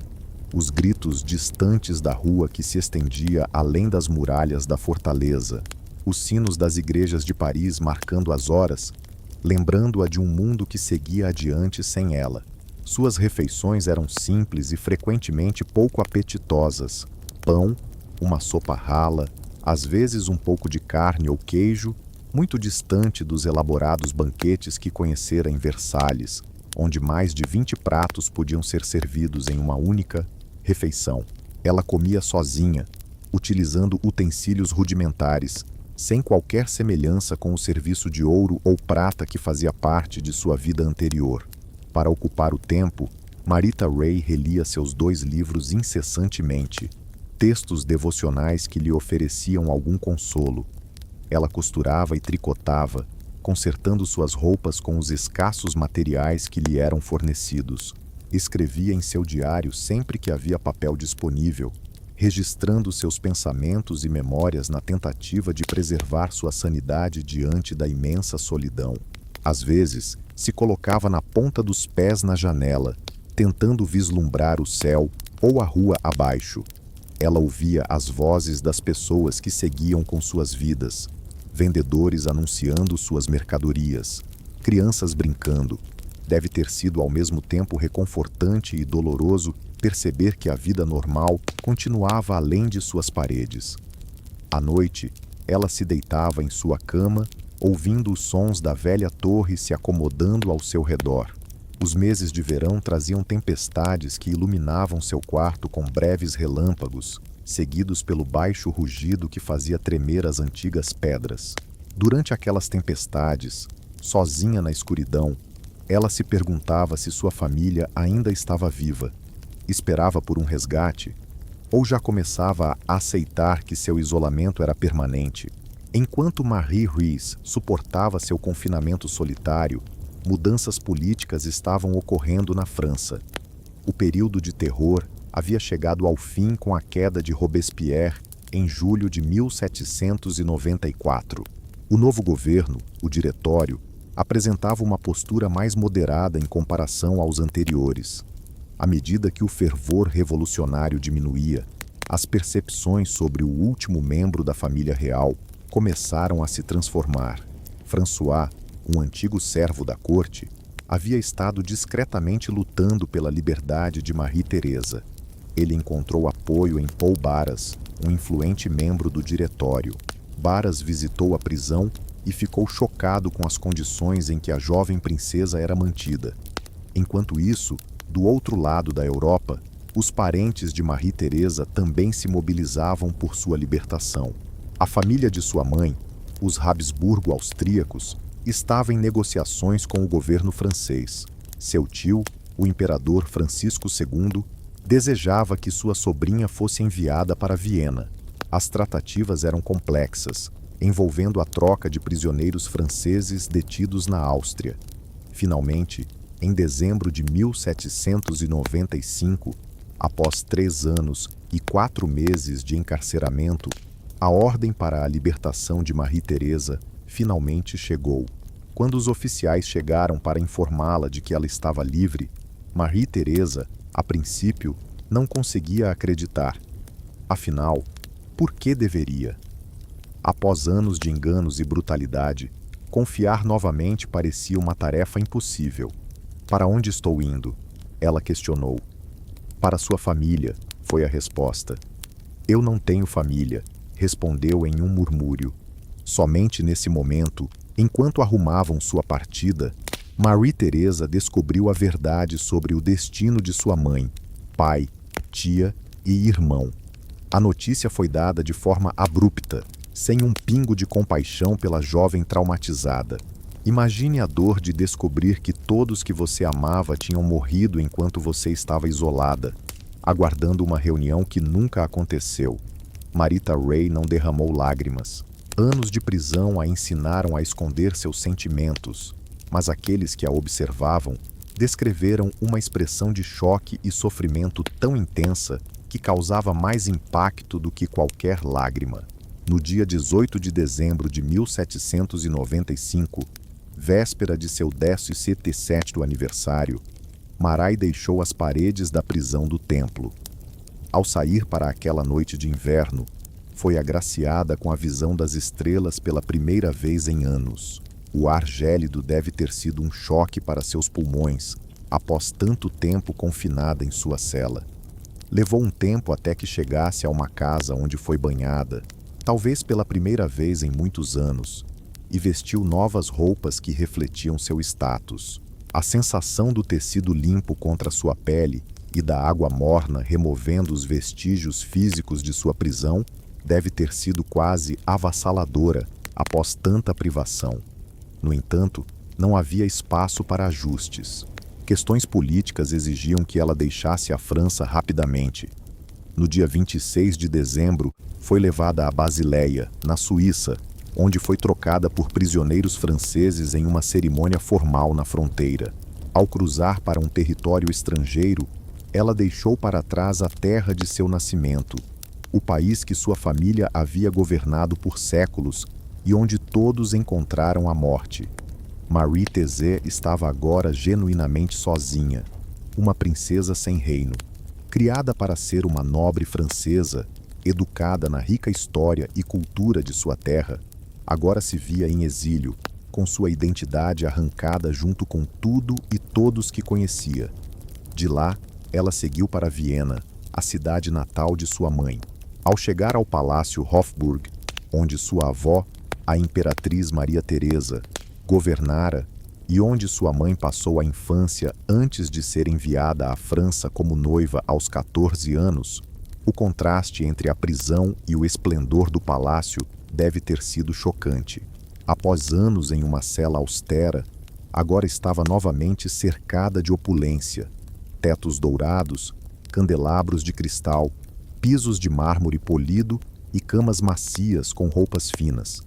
os gritos distantes da rua que se estendia além das muralhas da fortaleza, os sinos das igrejas de Paris marcando as horas, lembrando-a de um mundo que seguia adiante sem ela. Suas refeições eram simples e frequentemente pouco apetitosas. Pão, uma sopa rala, às vezes um pouco de carne ou queijo, muito distante dos elaborados banquetes que conhecera em Versalhes, onde mais de 20 pratos podiam ser servidos em uma única refeição. Ela comia sozinha, utilizando utensílios rudimentares, sem qualquer semelhança com o serviço de ouro ou prata que fazia parte de sua vida anterior. Para ocupar o tempo, Marita Ray relia seus 2 livros incessantemente, textos devocionais que lhe ofereciam algum consolo. Ela costurava e tricotava, consertando suas roupas com os escassos materiais que lhe eram fornecidos. Escrevia em seu diário sempre que havia papel disponível, registrando seus pensamentos e memórias na tentativa de preservar sua sanidade diante da imensa solidão. Às vezes, se colocava na ponta dos pés na janela, tentando vislumbrar o céu ou a rua abaixo. Ela ouvia as vozes das pessoas que seguiam com suas vidas, vendedores anunciando suas mercadorias, crianças brincando. Deve ter sido ao mesmo tempo reconfortante e doloroso perceber que a vida normal continuava além de suas paredes. À noite, ela se deitava em sua cama, ouvindo os sons da velha torre se acomodando ao seu redor. Os meses de verão traziam tempestades que iluminavam seu quarto com breves relâmpagos, seguidos pelo baixo rugido que fazia tremer as antigas pedras. Durante aquelas tempestades, sozinha na escuridão, ela se perguntava se sua família ainda estava viva, esperava por um resgate, ou já começava a aceitar que seu isolamento era permanente. Enquanto Marie Ruiz suportava seu confinamento solitário, mudanças políticas estavam ocorrendo na França. O período de terror havia chegado ao fim com a queda de Robespierre em julho de 1794. O novo governo, o Diretório, apresentava uma postura mais moderada em comparação aos anteriores. À medida que o fervor revolucionário diminuía, as percepções sobre o último membro da família real começaram a se transformar. François, um antigo servo da corte, havia estado discretamente lutando pela liberdade de Marie-Thérèse. Ele encontrou apoio em Paul Barras, um influente membro do Diretório. Barras visitou a prisão e ficou chocado com as condições em que a jovem princesa era mantida. Enquanto isso, do outro lado da Europa, os parentes de Marie-Thérèse também se mobilizavam por sua libertação. A família de sua mãe, os Habsburgo-austríacos, estava em negociações com o governo francês. Seu tio, o imperador Francisco II, desejava que sua sobrinha fosse enviada para Viena. As tratativas eram complexas, envolvendo a troca de prisioneiros franceses detidos na Áustria. Finalmente, em dezembro de 1795, após 3 anos e 4 meses de encarceramento, a ordem para a libertação de Marie-Thérèse finalmente chegou. Quando os oficiais chegaram para informá-la de que ela estava livre, Marie-Thérèse, a princípio, não conseguia acreditar. Afinal, por que deveria? Após anos de enganos e brutalidade, confiar novamente parecia uma tarefa impossível. Para onde estou indo? Ela questionou. Para sua família, foi a resposta. Eu não tenho família, respondeu em um murmúrio. Somente nesse momento, enquanto arrumavam sua partida, Marie-Thérèse descobriu a verdade sobre o destino de sua mãe, pai, tia e irmão. A notícia foi dada de forma abrupta, sem um pingo de compaixão pela jovem traumatizada. Imagine a dor de descobrir que todos que você amava tinham morrido enquanto você estava isolada, aguardando uma reunião que nunca aconteceu. Marita Ray não derramou lágrimas. Anos de prisão a ensinaram a esconder seus sentimentos, mas aqueles que a observavam descreveram uma expressão de choque e sofrimento tão intensa que causava mais impacto do que qualquer lágrima. No dia 18 de dezembro de 1795, véspera de seu 17º aniversário, Marai deixou as paredes da prisão do templo. Ao sair para aquela noite de inverno, foi agraciada com a visão das estrelas pela primeira vez em anos. O ar gélido deve ter sido um choque para seus pulmões, após tanto tempo confinada em sua cela. Levou um tempo até que chegasse a uma casa onde foi banhada, talvez pela primeira vez em muitos anos, e vestiu novas roupas que refletiam seu status. A sensação do tecido limpo contra sua pele e da água morna removendo os vestígios físicos de sua prisão deve ter sido quase avassaladora após tanta privação. No entanto, não havia espaço para ajustes. Questões políticas exigiam que ela deixasse a França rapidamente. No dia 26 de dezembro, foi levada a Basileia, na Suíça, onde foi trocada por prisioneiros franceses em uma cerimônia formal na fronteira. Ao cruzar para um território estrangeiro, ela deixou para trás a terra de seu nascimento, o país que sua família havia governado por séculos e onde todos encontraram a morte. Marie-Thérèse estava agora genuinamente sozinha, uma princesa sem reino. Criada para ser uma nobre francesa, educada na rica história e cultura de sua terra, agora se via em exílio, com sua identidade arrancada junto com tudo e todos que conhecia. De lá, ela seguiu para Viena, a cidade natal de sua mãe. Ao chegar ao Palácio Hofburg, onde sua avó, a Imperatriz Maria Teresa, governara e onde sua mãe passou a infância antes de ser enviada à França como noiva aos 14 anos, o contraste entre a prisão e o esplendor do palácio deve ter sido chocante. Após anos em uma cela austera, agora estava novamente cercada de opulência, tetos dourados, candelabros de cristal, pisos de mármore polido e camas macias com roupas finas.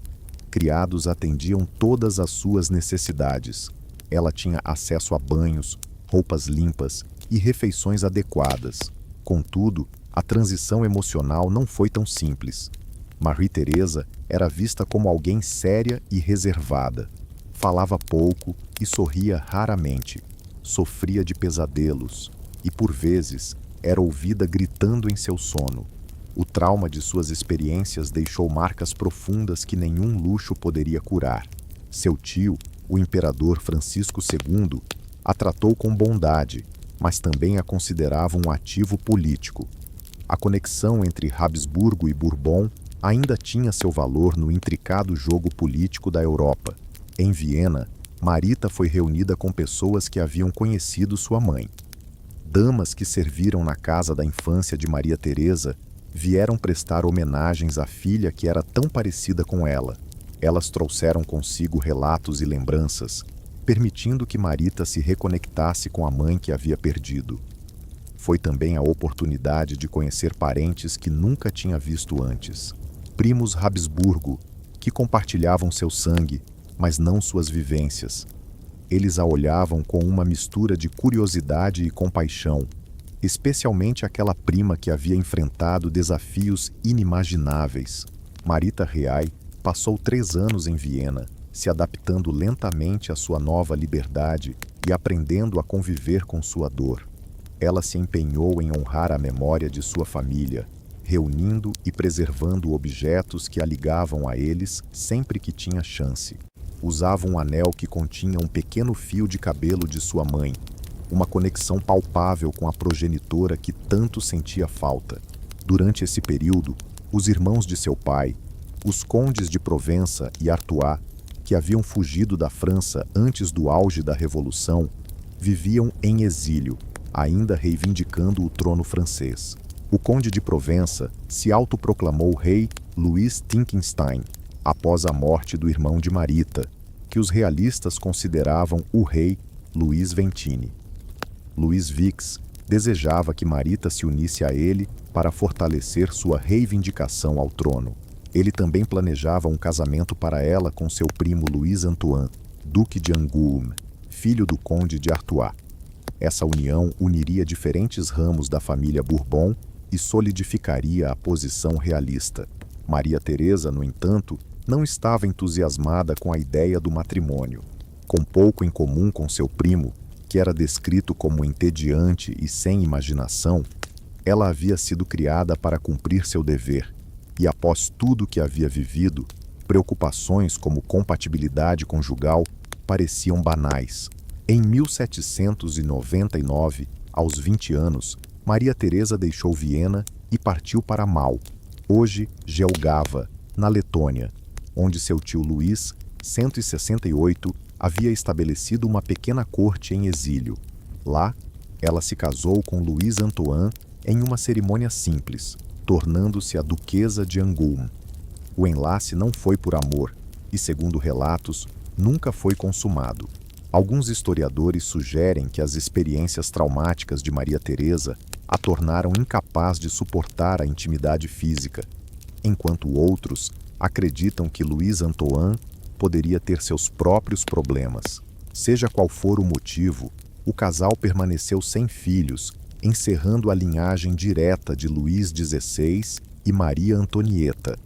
Criados atendiam todas as suas necessidades. Ela tinha acesso a banhos, roupas limpas e refeições adequadas. Contudo, a transição emocional não foi tão simples. Marie Teresa era vista como alguém séria e reservada. Falava pouco e sorria raramente. Sofria de pesadelos e, por vezes, era ouvida gritando em seu sono. O trauma de suas experiências deixou marcas profundas que nenhum luxo poderia curar. Seu tio, o imperador Francisco II, a tratou com bondade, mas também a considerava um ativo político. A conexão entre Habsburgo e Bourbon ainda tinha seu valor no intricado jogo político da Europa. Em Viena, Marita foi reunida com pessoas que haviam conhecido sua mãe. Damas que serviram na casa da infância de Maria Teresa vieram prestar homenagens à filha que era tão parecida com ela. Elas trouxeram consigo relatos e lembranças, permitindo que Marita se reconectasse com a mãe que havia perdido. Foi também a oportunidade de conhecer parentes que nunca tinha visto antes. Primos Habsburgo, que compartilhavam seu sangue, mas não suas vivências. Eles a olhavam com uma mistura de curiosidade e compaixão, especialmente aquela prima que havia enfrentado desafios inimagináveis. Marita Reay passou 3 anos em Viena, se adaptando lentamente à sua nova liberdade e aprendendo a conviver com sua dor. Ela se empenhou em honrar a memória de sua família, reunindo e preservando objetos que a ligavam a eles sempre que tinha chance. Usava um anel que continha um pequeno fio de cabelo de sua mãe, uma conexão palpável com a progenitora que tanto sentia falta. Durante esse período, os irmãos de seu pai, os condes de Provença e Artois, que haviam fugido da França antes do auge da Revolução, viviam em exílio, ainda reivindicando o trono francês. O conde de Provença se autoproclamou rei Louis Tinkenstein, após a morte do irmão de Marita, que os realistas consideravam o rei Luís Ventini. Luís Vix desejava que Marita se unisse a ele para fortalecer sua reivindicação ao trono. Ele também planejava um casamento para ela com seu primo Luís Antoine, duque de Angoulême, filho do conde de Artois. Essa união uniria diferentes ramos da família Bourbon e solidificaria a posição realista. Maria Teresa, no entanto, não estava entusiasmada com a ideia do matrimônio. Com pouco em comum com seu primo, que era descrito como entediante e sem imaginação, ela havia sido criada para cumprir seu dever, e após tudo que havia vivido, preocupações como compatibilidade conjugal pareciam banais. Em 1799, aos 20 anos, Maria Teresa deixou Viena e partiu para Mal, hoje Jelgava, na Letônia, onde seu tio Luís, 168, havia estabelecido uma pequena corte em exílio. Lá, ela se casou com Luís Antoine em uma cerimônia simples, tornando-se a duquesa de Angoulême. O enlace não foi por amor e, segundo relatos, nunca foi consumado. Alguns historiadores sugerem que as experiências traumáticas de Maria Teresa a tornaram incapaz de suportar a intimidade física, enquanto outros acreditam que Luís Antoine poderia ter seus próprios problemas. Seja qual for o motivo, o casal permaneceu sem filhos, encerrando a linhagem direta de Luís XVI e Maria Antonieta.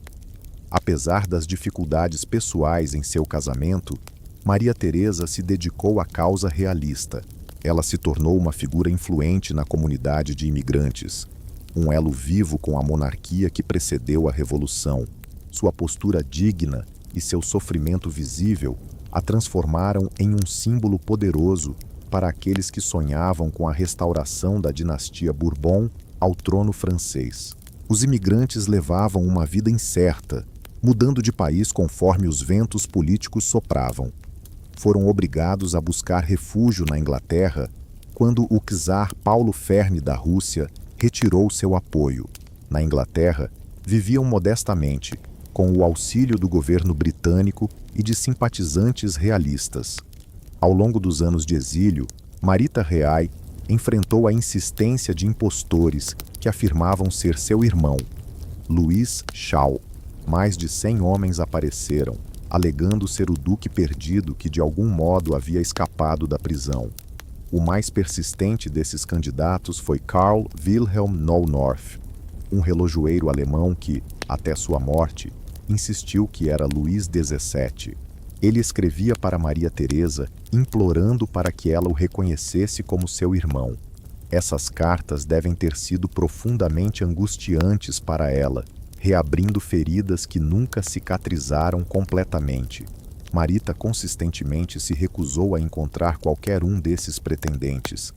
Apesar das dificuldades pessoais em seu casamento, Maria Teresa se dedicou à causa realista. Ela se tornou uma figura influente na comunidade de imigrantes, um elo vivo com a monarquia que precedeu a Revolução. Sua postura digna e seu sofrimento visível a transformaram em um símbolo poderoso para aqueles que sonhavam com a restauração da dinastia Bourbon ao trono francês. Os imigrantes levavam uma vida incerta, mudando de país conforme os ventos políticos sopravam. Foram obrigados a buscar refúgio na Inglaterra quando o czar Paulo Ferne da Rússia retirou seu apoio. Na Inglaterra, viviam modestamente, com o auxílio do governo britânico e de simpatizantes realistas. Ao longo dos anos de exílio, Marita Reay enfrentou a insistência de impostores que afirmavam ser seu irmão, Luís Shaw. Mais de 100 homens apareceram, alegando ser o duque perdido que de algum modo havia escapado da prisão. O mais persistente desses candidatos foi Karl Wilhelm Neunorth, um relojoeiro alemão que, até sua morte, insistiu que era Luís XVII. Ele escrevia para Maria Teresa, implorando para que ela o reconhecesse como seu irmão. Essas cartas devem ter sido profundamente angustiantes para ela, reabrindo feridas que nunca cicatrizaram completamente. Marita consistentemente se recusou a encontrar qualquer um desses pretendentes,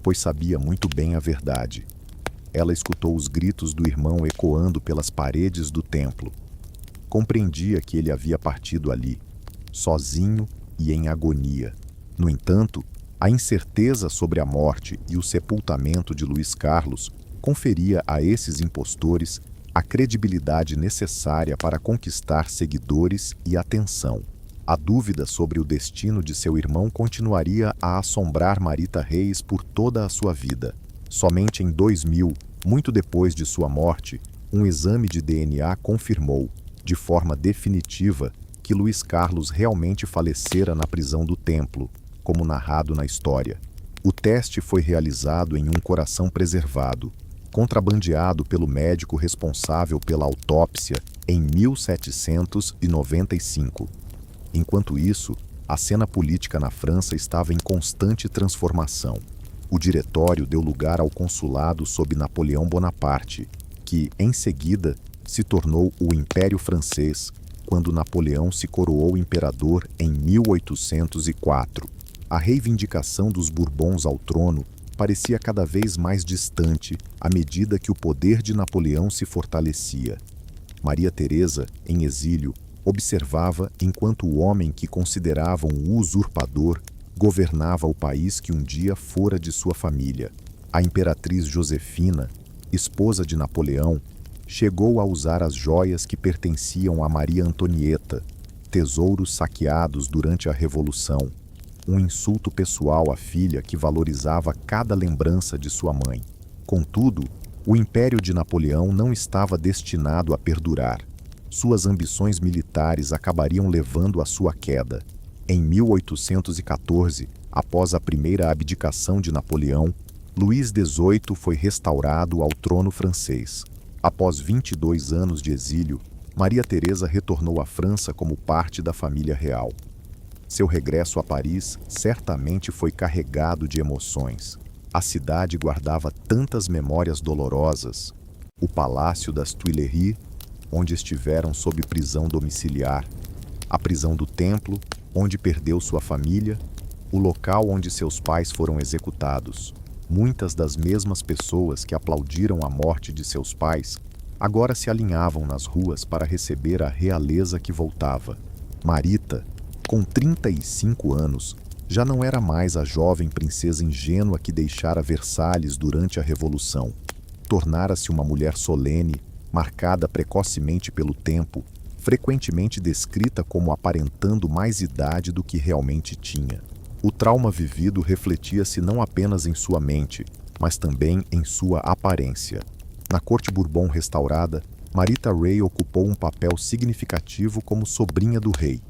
pois sabia muito bem a verdade. Ela escutou os gritos do irmão ecoando pelas paredes do templo. Compreendia que ele havia partido ali, sozinho e em agonia. No entanto, a incerteza sobre a morte e o sepultamento de Luís Carlos conferia a esses impostores a credibilidade necessária para conquistar seguidores e atenção. A dúvida sobre o destino de seu irmão continuaria a assombrar Marita Reis por toda a sua vida. Somente em 2000, muito depois de sua morte, um exame de DNA confirmou, de forma definitiva, que Luís Carlos realmente falecera na prisão do templo, como narrado na história. O teste foi realizado em um coração preservado, contrabandeado pelo médico responsável pela autópsia em 1795. Enquanto isso, a cena política na França estava em constante transformação. O diretório deu lugar ao consulado sob Napoleão Bonaparte, que, em seguida, se tornou o Império Francês, quando Napoleão se coroou imperador em 1804. A reivindicação dos Bourbons ao trono parecia cada vez mais distante à medida que o poder de Napoleão se fortalecia. Maria Teresa, em exílio, observava enquanto o homem que consideravam um usurpador governava o país que um dia fora de sua família. A imperatriz Josefina, esposa de Napoleão, chegou a usar as joias que pertenciam a Maria Antonieta, tesouros saqueados durante a Revolução, um insulto pessoal à filha que valorizava cada lembrança de sua mãe. Contudo, o império de Napoleão não estava destinado a perdurar. Suas ambições militares acabariam levando à sua queda. Em 1814, após a primeira abdicação de Napoleão, Luís XVIII foi restaurado ao trono francês. Após 22 anos de exílio, Maria Teresa retornou à França como parte da família real. Seu regresso a Paris certamente foi carregado de emoções. A cidade guardava tantas memórias dolorosas. O Palácio das Tuileries, onde estiveram sob prisão domiciliar, a prisão do Templo, onde perdeu sua família, o local onde seus pais foram executados. Muitas das mesmas pessoas que aplaudiram a morte de seus pais agora se alinhavam nas ruas para receber a realeza que voltava. Marita, com 35 anos, já não era mais a jovem princesa ingênua que deixara Versalhes durante a Revolução. Tornara-se uma mulher solene, marcada precocemente pelo tempo, frequentemente descrita como aparentando mais idade do que realmente tinha. O trauma vivido refletia-se não apenas em sua mente, mas também em sua aparência. Na corte Bourbon restaurada, Marita Ray ocupou um papel significativo como sobrinha do rei,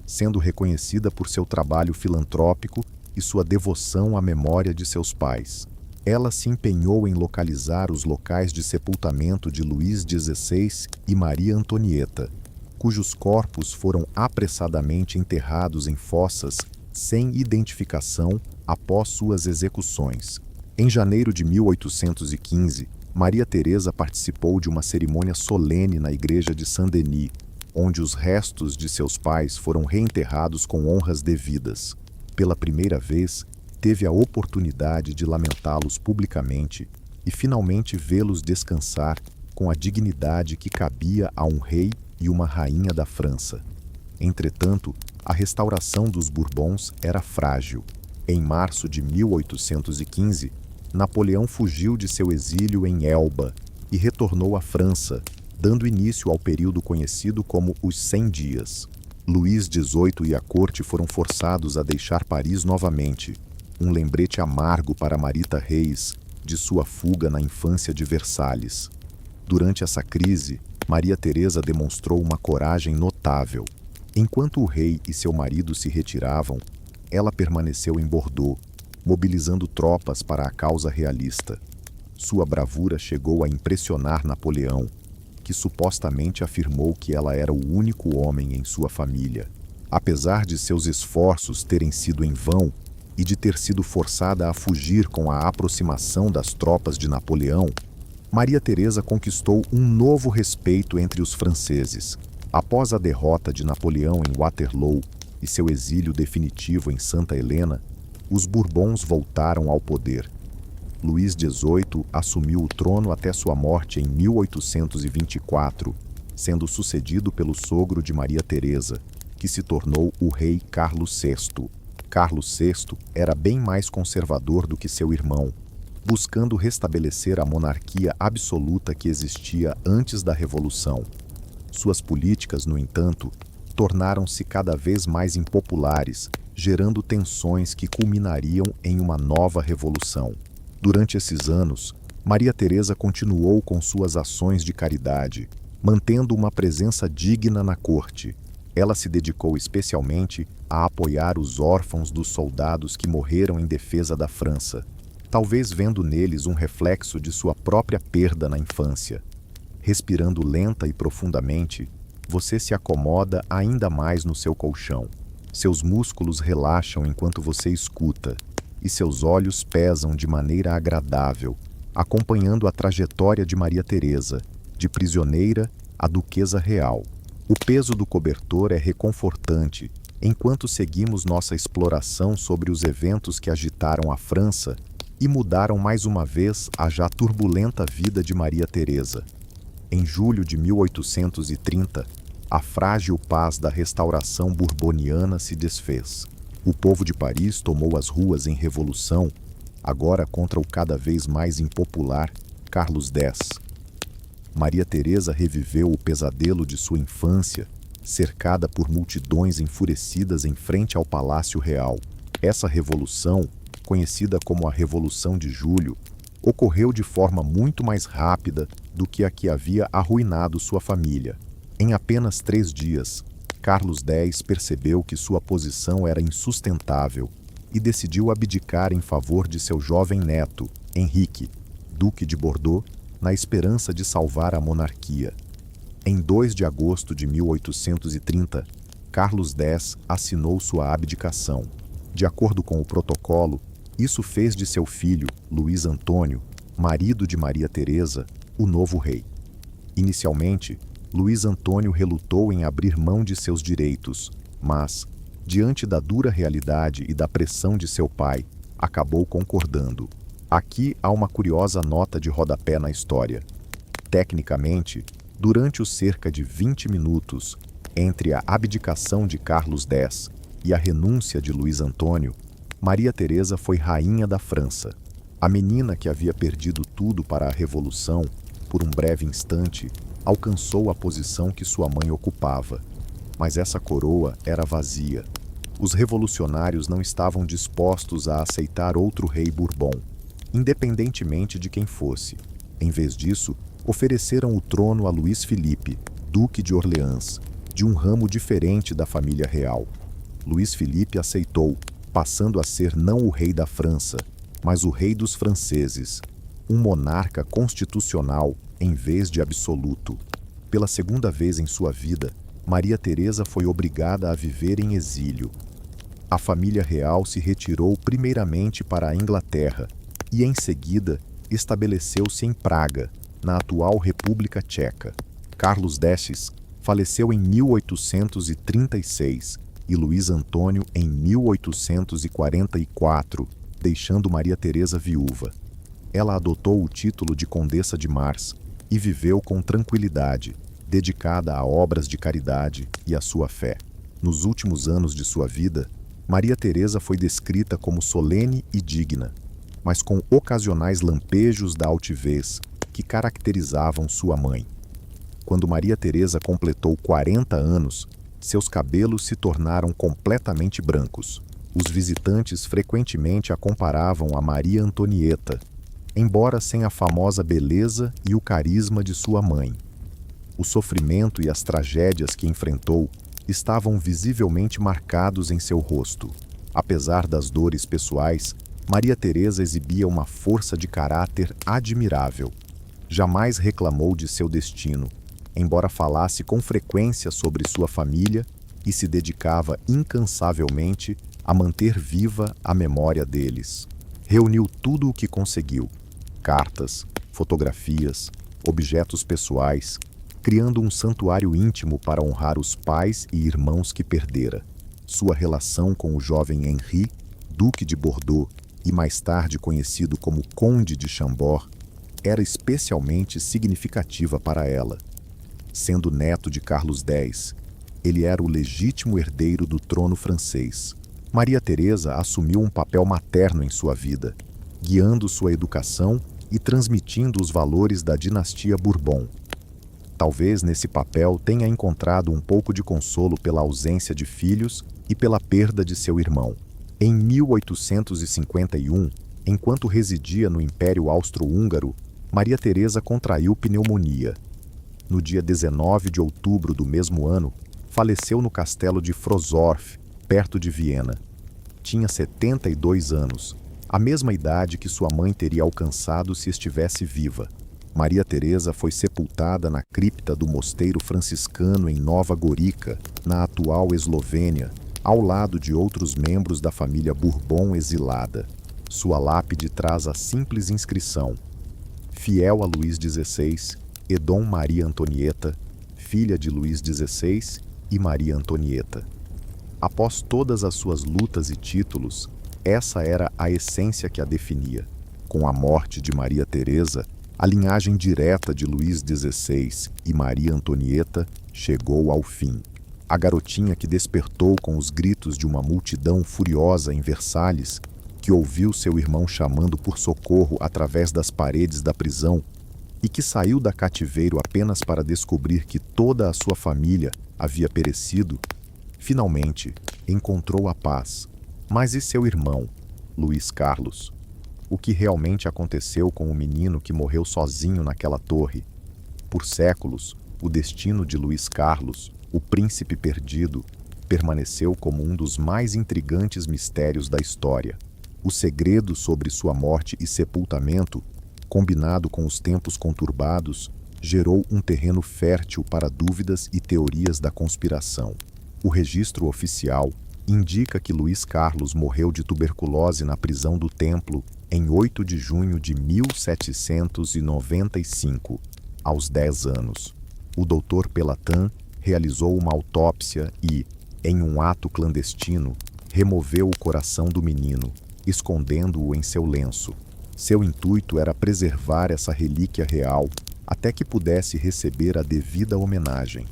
sendo reconhecida por seu trabalho filantrópico e sua devoção à memória de seus pais. Ela se empenhou em localizar os locais de sepultamento de Luís XVI e Maria Antonieta, cujos corpos foram apressadamente enterrados em fossas sem identificação após suas execuções. Em janeiro de 1815, Maria Teresa participou de uma cerimônia solene na igreja de Saint-Denis, onde os restos de seus pais foram reenterrados com honras devidas. Pela primeira vez, teve a oportunidade de lamentá-los publicamente e finalmente vê-los descansar com a dignidade que cabia a um rei e uma rainha da França. Entretanto, a restauração dos Bourbons era frágil. Em março de 1815, Napoleão fugiu de seu exílio em Elba e retornou à França, dando início ao período conhecido como os 100 Dias. Luís XVIII e a corte foram forçados a deixar Paris novamente, um lembrete amargo para Marita Reis de sua fuga na infância de Versalhes. Durante essa crise, Maria Teresa demonstrou uma coragem notável. Enquanto o rei e seu marido se retiravam, ela permaneceu em Bordeaux, mobilizando tropas para a causa realista. Sua bravura chegou a impressionar Napoleão, que supostamente afirmou que ela era o único homem em sua família. Apesar de seus esforços terem sido em vão e de ter sido forçada a fugir com a aproximação das tropas de Napoleão, Maria Teresa conquistou um novo respeito entre os franceses. Após a derrota de Napoleão em Waterloo e seu exílio definitivo em Santa Helena, os Bourbons voltaram ao poder. Luís XVIII assumiu o trono até sua morte em 1824, sendo sucedido pelo sogro de Maria Teresa, que se tornou o rei Carlos VI. Carlos VI era bem mais conservador do que seu irmão, buscando restabelecer a monarquia absoluta que existia antes da Revolução. Suas políticas, no entanto, tornaram-se cada vez mais impopulares, gerando tensões que culminariam em uma nova revolução. Durante esses anos, Maria Teresa continuou com suas ações de caridade, mantendo uma presença digna na corte. Ela se dedicou especialmente a apoiar os órfãos dos soldados que morreram em defesa da França, talvez vendo neles um reflexo de sua própria perda na infância. Respirando lenta e profundamente, você se acomoda ainda mais no seu colchão. Seus músculos relaxam enquanto você escuta, e seus olhos pesam de maneira agradável, acompanhando a trajetória de Maria Teresa, de prisioneira a duquesa real. O peso do cobertor é reconfortante, enquanto seguimos nossa exploração sobre os eventos que agitaram a França e mudaram mais uma vez a já turbulenta vida de Maria Teresa. Em julho de 1830, a frágil paz da restauração bourboniana se desfez. O povo de Paris tomou as ruas em revolução, agora contra o cada vez mais impopular Carlos X. Maria Teresa reviveu o pesadelo de sua infância, cercada por multidões enfurecidas em frente ao Palácio Real. Essa revolução, conhecida como a Revolução de Julho, ocorreu de forma muito mais rápida do que a que havia arruinado sua família. Em apenas 3 dias, Carlos X percebeu que sua posição era insustentável e decidiu abdicar em favor de seu jovem neto, Henrique, Duque de Bordeaux, na esperança de salvar a monarquia. Em 2 de agosto de 1830, Carlos X assinou sua abdicação. De acordo com o protocolo, isso fez de seu filho, Luís Antônio, marido de Maria Teresa, o novo rei. Inicialmente, Luís Antônio relutou em abrir mão de seus direitos, mas, diante da dura realidade e da pressão de seu pai, acabou concordando. Aqui há uma curiosa nota de rodapé na história. Tecnicamente, durante os cerca de 20 minutos entre a abdicação de Carlos X e a renúncia de Luís Antônio, Maria Teresa foi rainha da França. A menina que havia perdido tudo para a Revolução, por um breve instante, alcançou a posição que sua mãe ocupava. Mas essa coroa era vazia. Os revolucionários não estavam dispostos a aceitar outro rei Bourbon, independentemente de quem fosse. Em vez disso, ofereceram o trono a Luís Filipe, Duque de Orleans, de um ramo diferente da família real. Luís Filipe aceitou, passando a ser não o rei da França, mas o rei dos franceses, um monarca constitucional em vez de absoluto. Pela segunda vez em sua vida, Maria Teresa foi obrigada a viver em exílio. A família real se retirou primeiramente para a Inglaterra e, em seguida, estabeleceu-se em Praga, na atual República Tcheca. Carlos X faleceu em 1836 e Luís Antônio em 1844, deixando Maria Teresa viúva. Ela adotou o título de Condessa de Mars e viveu com tranquilidade, dedicada a obras de caridade e à sua fé. Nos últimos anos de sua vida, Maria Teresa foi descrita como solene e digna, mas com ocasionais lampejos da altivez que caracterizavam sua mãe. Quando Maria Teresa completou 40 anos, seus cabelos se tornaram completamente brancos. Os visitantes frequentemente a comparavam a Maria Antonieta, embora sem a famosa beleza e o carisma de sua mãe. O sofrimento e as tragédias que enfrentou estavam visivelmente marcados em seu rosto. Apesar das dores pessoais, Maria Teresa exibia uma força de caráter admirável. Jamais reclamou de seu destino, embora falasse com frequência sobre sua família e se dedicava incansavelmente a manter viva a memória deles. Reuniu tudo o que conseguiu: cartas, fotografias, objetos pessoais, criando um santuário íntimo para honrar os pais e irmãos que perdera. Sua relação com o jovem Henri, Duque de Bordeaux e mais tarde conhecido como Conde de Chambord, era especialmente significativa para ela. Sendo neto de Carlos X, ele era o legítimo herdeiro do trono francês. Maria Teresa assumiu um papel materno em sua vida, guiando sua educação e transmitindo os valores da dinastia Bourbon. Talvez nesse papel tenha encontrado um pouco de consolo pela ausência de filhos e pela perda de seu irmão. Em 1851, enquanto residia no Império Austro-Húngaro, Maria Teresa contraiu pneumonia. No dia 19 de outubro do mesmo ano, faleceu no castelo de Frosdorf, perto de Viena. Tinha 72 anos, a mesma idade que sua mãe teria alcançado se estivesse viva. Maria Teresa foi sepultada na cripta do mosteiro franciscano em Nova Gorica, na atual Eslovênia, ao lado de outros membros da família Bourbon exilada. Sua lápide traz a simples inscrição: fiel a Luís XVI, e Dom Maria Antonieta, filha de Luís XVI e Maria Antonieta. Após todas as suas lutas e títulos, essa era a essência que a definia. Com a morte de Maria Teresa, a linhagem direta de Luís XVI e Maria Antonieta chegou ao fim. A garotinha que despertou com os gritos de uma multidão furiosa em Versalhes, que ouviu seu irmão chamando por socorro através das paredes da prisão e que saiu da cativeiro apenas para descobrir que toda a sua família havia perecido, finalmente encontrou a paz. Mas e seu irmão, Luís Carlos? O que realmente aconteceu com o menino que morreu sozinho naquela torre? Por séculos, o destino de Luís Carlos, o príncipe perdido, permaneceu como um dos mais intrigantes mistérios da história. O segredo sobre sua morte e sepultamento, combinado com os tempos conturbados, gerou um terreno fértil para dúvidas e teorias da conspiração. O registro oficial indica que Luís Carlos morreu de tuberculose na prisão do Templo em 8 de junho de 1795, aos 10 anos. O Dr. Pelatin realizou uma autópsia e, em um ato clandestino, removeu o coração do menino, escondendo-o em seu lenço. Seu intuito era preservar essa relíquia real até que pudesse receber a devida homenagem.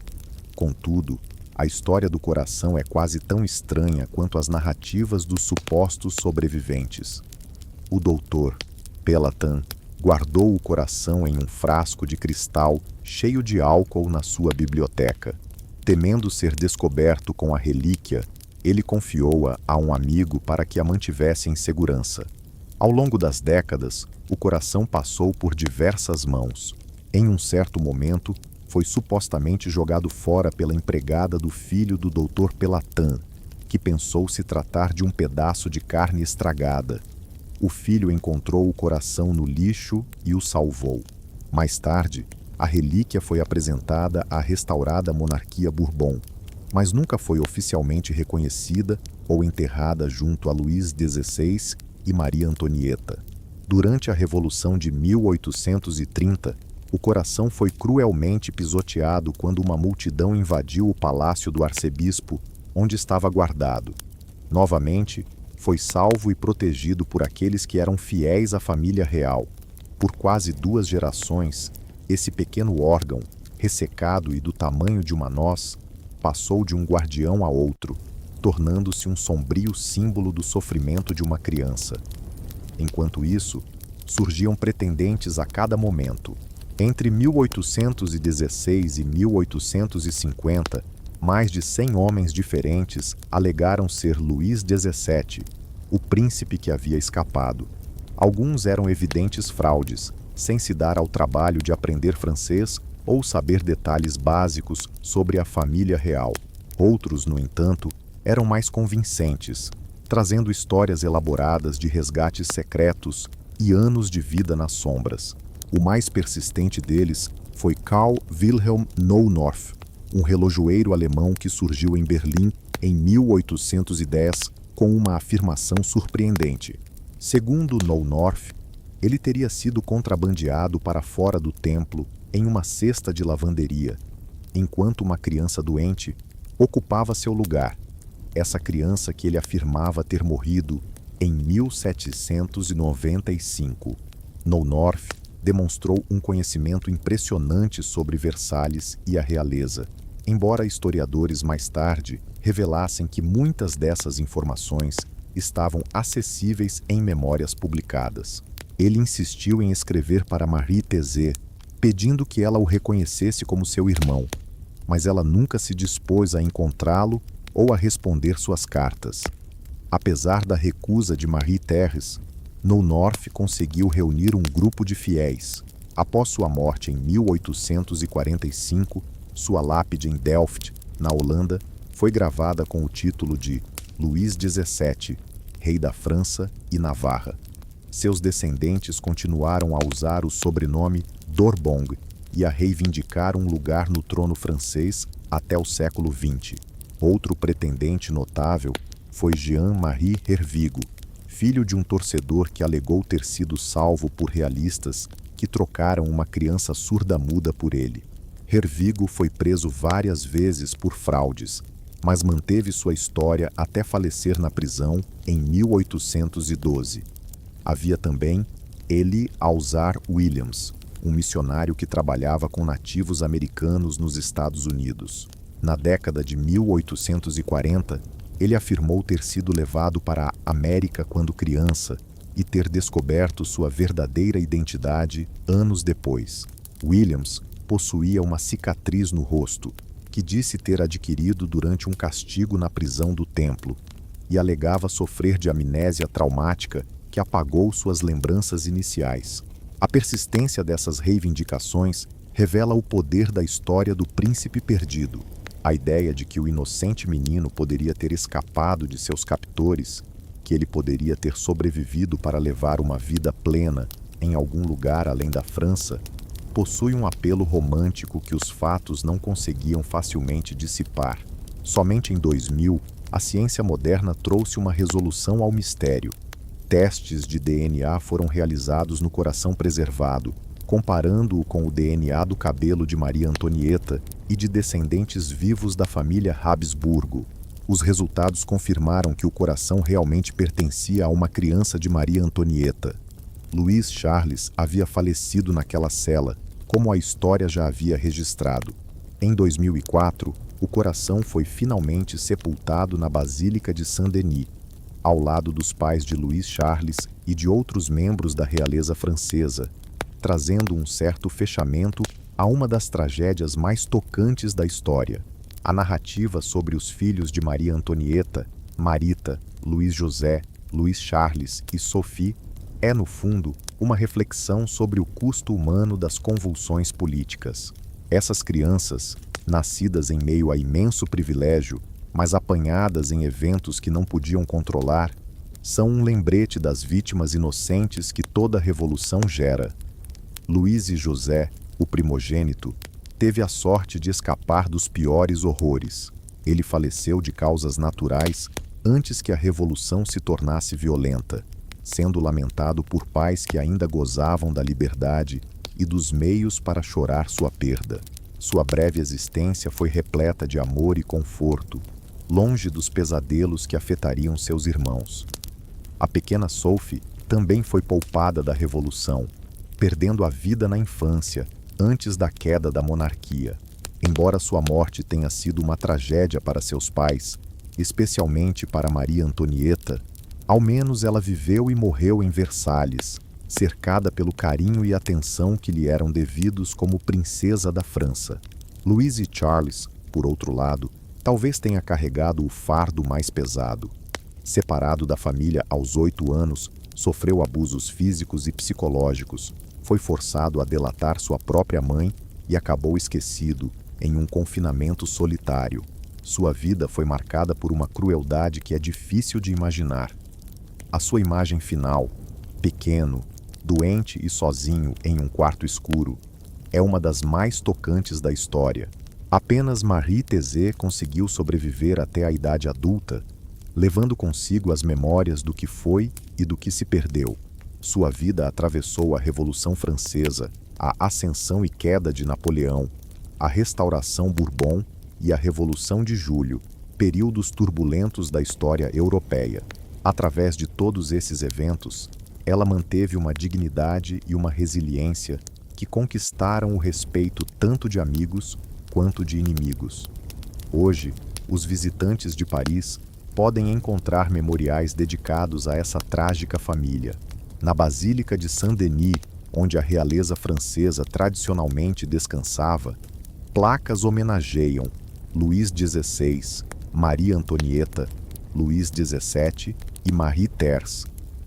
Contudo, a história do coração é quase tão estranha quanto as narrativas dos supostos sobreviventes. O doutor Pelatin guardou o coração em um frasco de cristal cheio de álcool na sua biblioteca. Temendo ser descoberto com a relíquia, ele confiou-a a um amigo para que a mantivesse em segurança. Ao longo das décadas, o coração passou por diversas mãos. Em um certo momento, foi supostamente jogado fora pela empregada do filho do Dr. Pelatin, que pensou se tratar de um pedaço de carne estragada. O filho encontrou o coração no lixo e o salvou. Mais tarde, a relíquia foi apresentada à restaurada monarquia Bourbon, mas nunca foi oficialmente reconhecida ou enterrada junto a Luís XVI e Maria Antonieta. Durante a Revolução de 1830, o coração foi cruelmente pisoteado quando uma multidão invadiu o palácio do arcebispo, onde estava guardado. Novamente, foi salvo e protegido por aqueles que eram fiéis à família real. Por quase 2 gerações, esse pequeno órgão, ressecado e do tamanho de uma noz, passou de um guardião a outro, tornando-se um sombrio símbolo do sofrimento de uma criança. Enquanto isso, surgiam pretendentes a cada momento. Entre 1816 e 1850, mais de 100 homens diferentes alegaram ser Luís XVII, o príncipe que havia escapado. Alguns eram evidentes fraudes, sem se dar ao trabalho de aprender francês ou saber detalhes básicos sobre a família real. Outros, no entanto, eram mais convincentes, trazendo histórias elaboradas de resgates secretos e anos de vida nas sombras. O mais persistente deles foi Carl Wilhelm Neunorth, um relojoeiro alemão que surgiu em Berlim em 1810 com uma afirmação surpreendente. Segundo Neunorth, ele teria sido contrabandeado para fora do templo em uma cesta de lavanderia, enquanto uma criança doente ocupava seu lugar. Essa criança que ele afirmava ter morrido em 1795. Neunorth demonstrou um conhecimento impressionante sobre Versalhes e a realeza, embora historiadores mais tarde revelassem que muitas dessas informações estavam acessíveis em memórias publicadas. Ele insistiu em escrever para Marie Thésée, pedindo que ela o reconhecesse como seu irmão, mas ela nunca se dispôs a encontrá-lo ou a responder suas cartas. Apesar da recusa de Marie-Thérèse, Neunorth conseguiu reunir um grupo de fiéis. Após sua morte em 1845, sua lápide em Delft, na Holanda, foi gravada com o título de Luís XVII, rei da França e Navarra. Seus descendentes continuaram a usar o sobrenome d'Orbongue e a reivindicar um lugar no trono francês até o século XX. Outro pretendente notável foi Jean-Marie Hervigo, filho de um torcedor que alegou ter sido salvo por realistas que trocaram uma criança surda-muda por ele. Hervigo foi preso várias vezes por fraudes, mas manteve sua história até falecer na prisão em 1812. Havia também Eli Ausar Williams, um missionário que trabalhava com nativos americanos nos Estados Unidos. Na década de 1840, ele afirmou ter sido levado para a América quando criança e ter descoberto sua verdadeira identidade anos depois. Williams possuía uma cicatriz no rosto, que disse ter adquirido durante um castigo na prisão do templo, e alegava sofrer de amnésia traumática que apagou suas lembranças iniciais. A persistência dessas reivindicações revela o poder da história do príncipe perdido. A ideia de que o inocente menino poderia ter escapado de seus captores, que ele poderia ter sobrevivido para levar uma vida plena em algum lugar além da França, possui um apelo romântico que os fatos não conseguiam facilmente dissipar. Somente em 2000, a ciência moderna trouxe uma resolução ao mistério. Testes de DNA foram realizados no coração preservado, comparando-o com o DNA do cabelo de Maria Antonieta e de descendentes vivos da família Habsburgo. Os resultados confirmaram que o coração realmente pertencia a uma criança de Maria Antonieta. Luís Charles havia falecido naquela cela, como a história já havia registrado. Em 2004, o coração foi finalmente sepultado na Basílica de Saint-Denis, ao lado dos pais de Luís Charles e de outros membros da realeza francesa, trazendo um certo fechamento a uma das tragédias mais tocantes da história. A narrativa sobre os filhos de Maria Antonieta, Marita, Luís José, Luís Charles e Sophie é, no fundo, uma reflexão sobre o custo humano das convulsões políticas. Essas crianças, nascidas em meio a imenso privilégio, mas apanhadas em eventos que não podiam controlar, são um lembrete das vítimas inocentes que toda revolução gera. Luís e José, o primogênito, teve a sorte de escapar dos piores horrores. Ele faleceu de causas naturais antes que a revolução se tornasse violenta, sendo lamentado por pais que ainda gozavam da liberdade e dos meios para chorar sua perda. Sua breve existência foi repleta de amor e conforto, longe dos pesadelos que afetariam seus irmãos. A pequena Sophie também foi poupada da revolução, perdendo a vida na infância, antes da queda da monarquia. Embora sua morte tenha sido uma tragédia para seus pais, especialmente para Maria Antonieta, ao menos ela viveu e morreu em Versalhes, cercada pelo carinho e atenção que lhe eram devidos como princesa da França. Luís e Charles, por outro lado, talvez tenha carregado o fardo mais pesado. Separado da família aos 8 anos, sofreu abusos físicos e psicológicos, foi forçado a delatar sua própria mãe e acabou esquecido em um confinamento solitário. Sua vida foi marcada por uma crueldade que é difícil de imaginar. A sua imagem final, pequeno, doente e sozinho em um quarto escuro, é uma das mais tocantes da história. Apenas Marie-Thésée conseguiu sobreviver até a idade adulta, levando consigo as memórias do que foi e do que se perdeu. Sua vida atravessou a Revolução Francesa, a ascensão e queda de Napoleão, a Restauração Bourbon e a Revolução de Julho, períodos turbulentos da história europeia. Através de todos esses eventos, ela manteve uma dignidade e uma resiliência que conquistaram o respeito tanto de amigos quanto de inimigos. Hoje, os visitantes de Paris podem encontrar memoriais dedicados a essa trágica família. Na Basílica de Saint-Denis, onde a realeza francesa tradicionalmente descansava, placas homenageiam Luís XVI, Maria Antonieta, Luís XVII e Marie-Thérèse,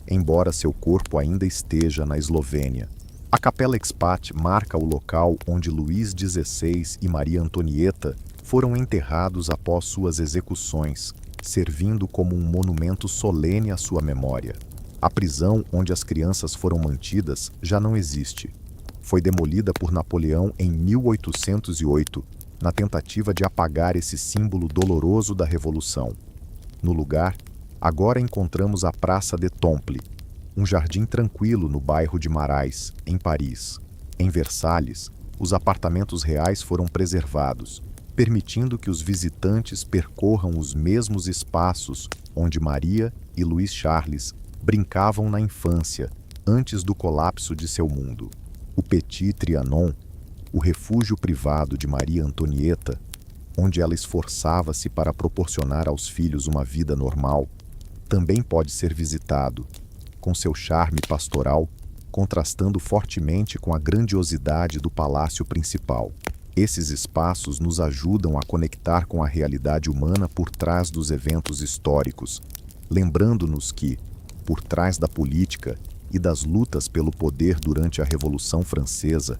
embora seu corpo ainda esteja na Eslovênia. A Capela Expat marca o local onde Luís XVI e Maria Antonieta foram enterrados após suas execuções, servindo como um monumento solene à sua memória. A prisão onde as crianças foram mantidas já não existe. Foi demolida por Napoleão em 1808, na tentativa de apagar esse símbolo doloroso da Revolução. No lugar, agora encontramos a Praça de Temple, um jardim tranquilo no bairro de Marais, em Paris. Em Versalhes, os apartamentos reais foram preservados, permitindo que os visitantes percorram os mesmos espaços onde Maria e Luís Charles brincavam na infância, antes do colapso de seu mundo. O Petit Trianon, o refúgio privado de Maria Antonieta, onde ela esforçava-se para proporcionar aos filhos uma vida normal, também pode ser visitado, com seu charme pastoral, contrastando fortemente com a grandiosidade do palácio principal. Esses espaços nos ajudam a conectar com a realidade humana por trás dos eventos históricos, lembrando-nos que, por trás da política e das lutas pelo poder durante a Revolução Francesa,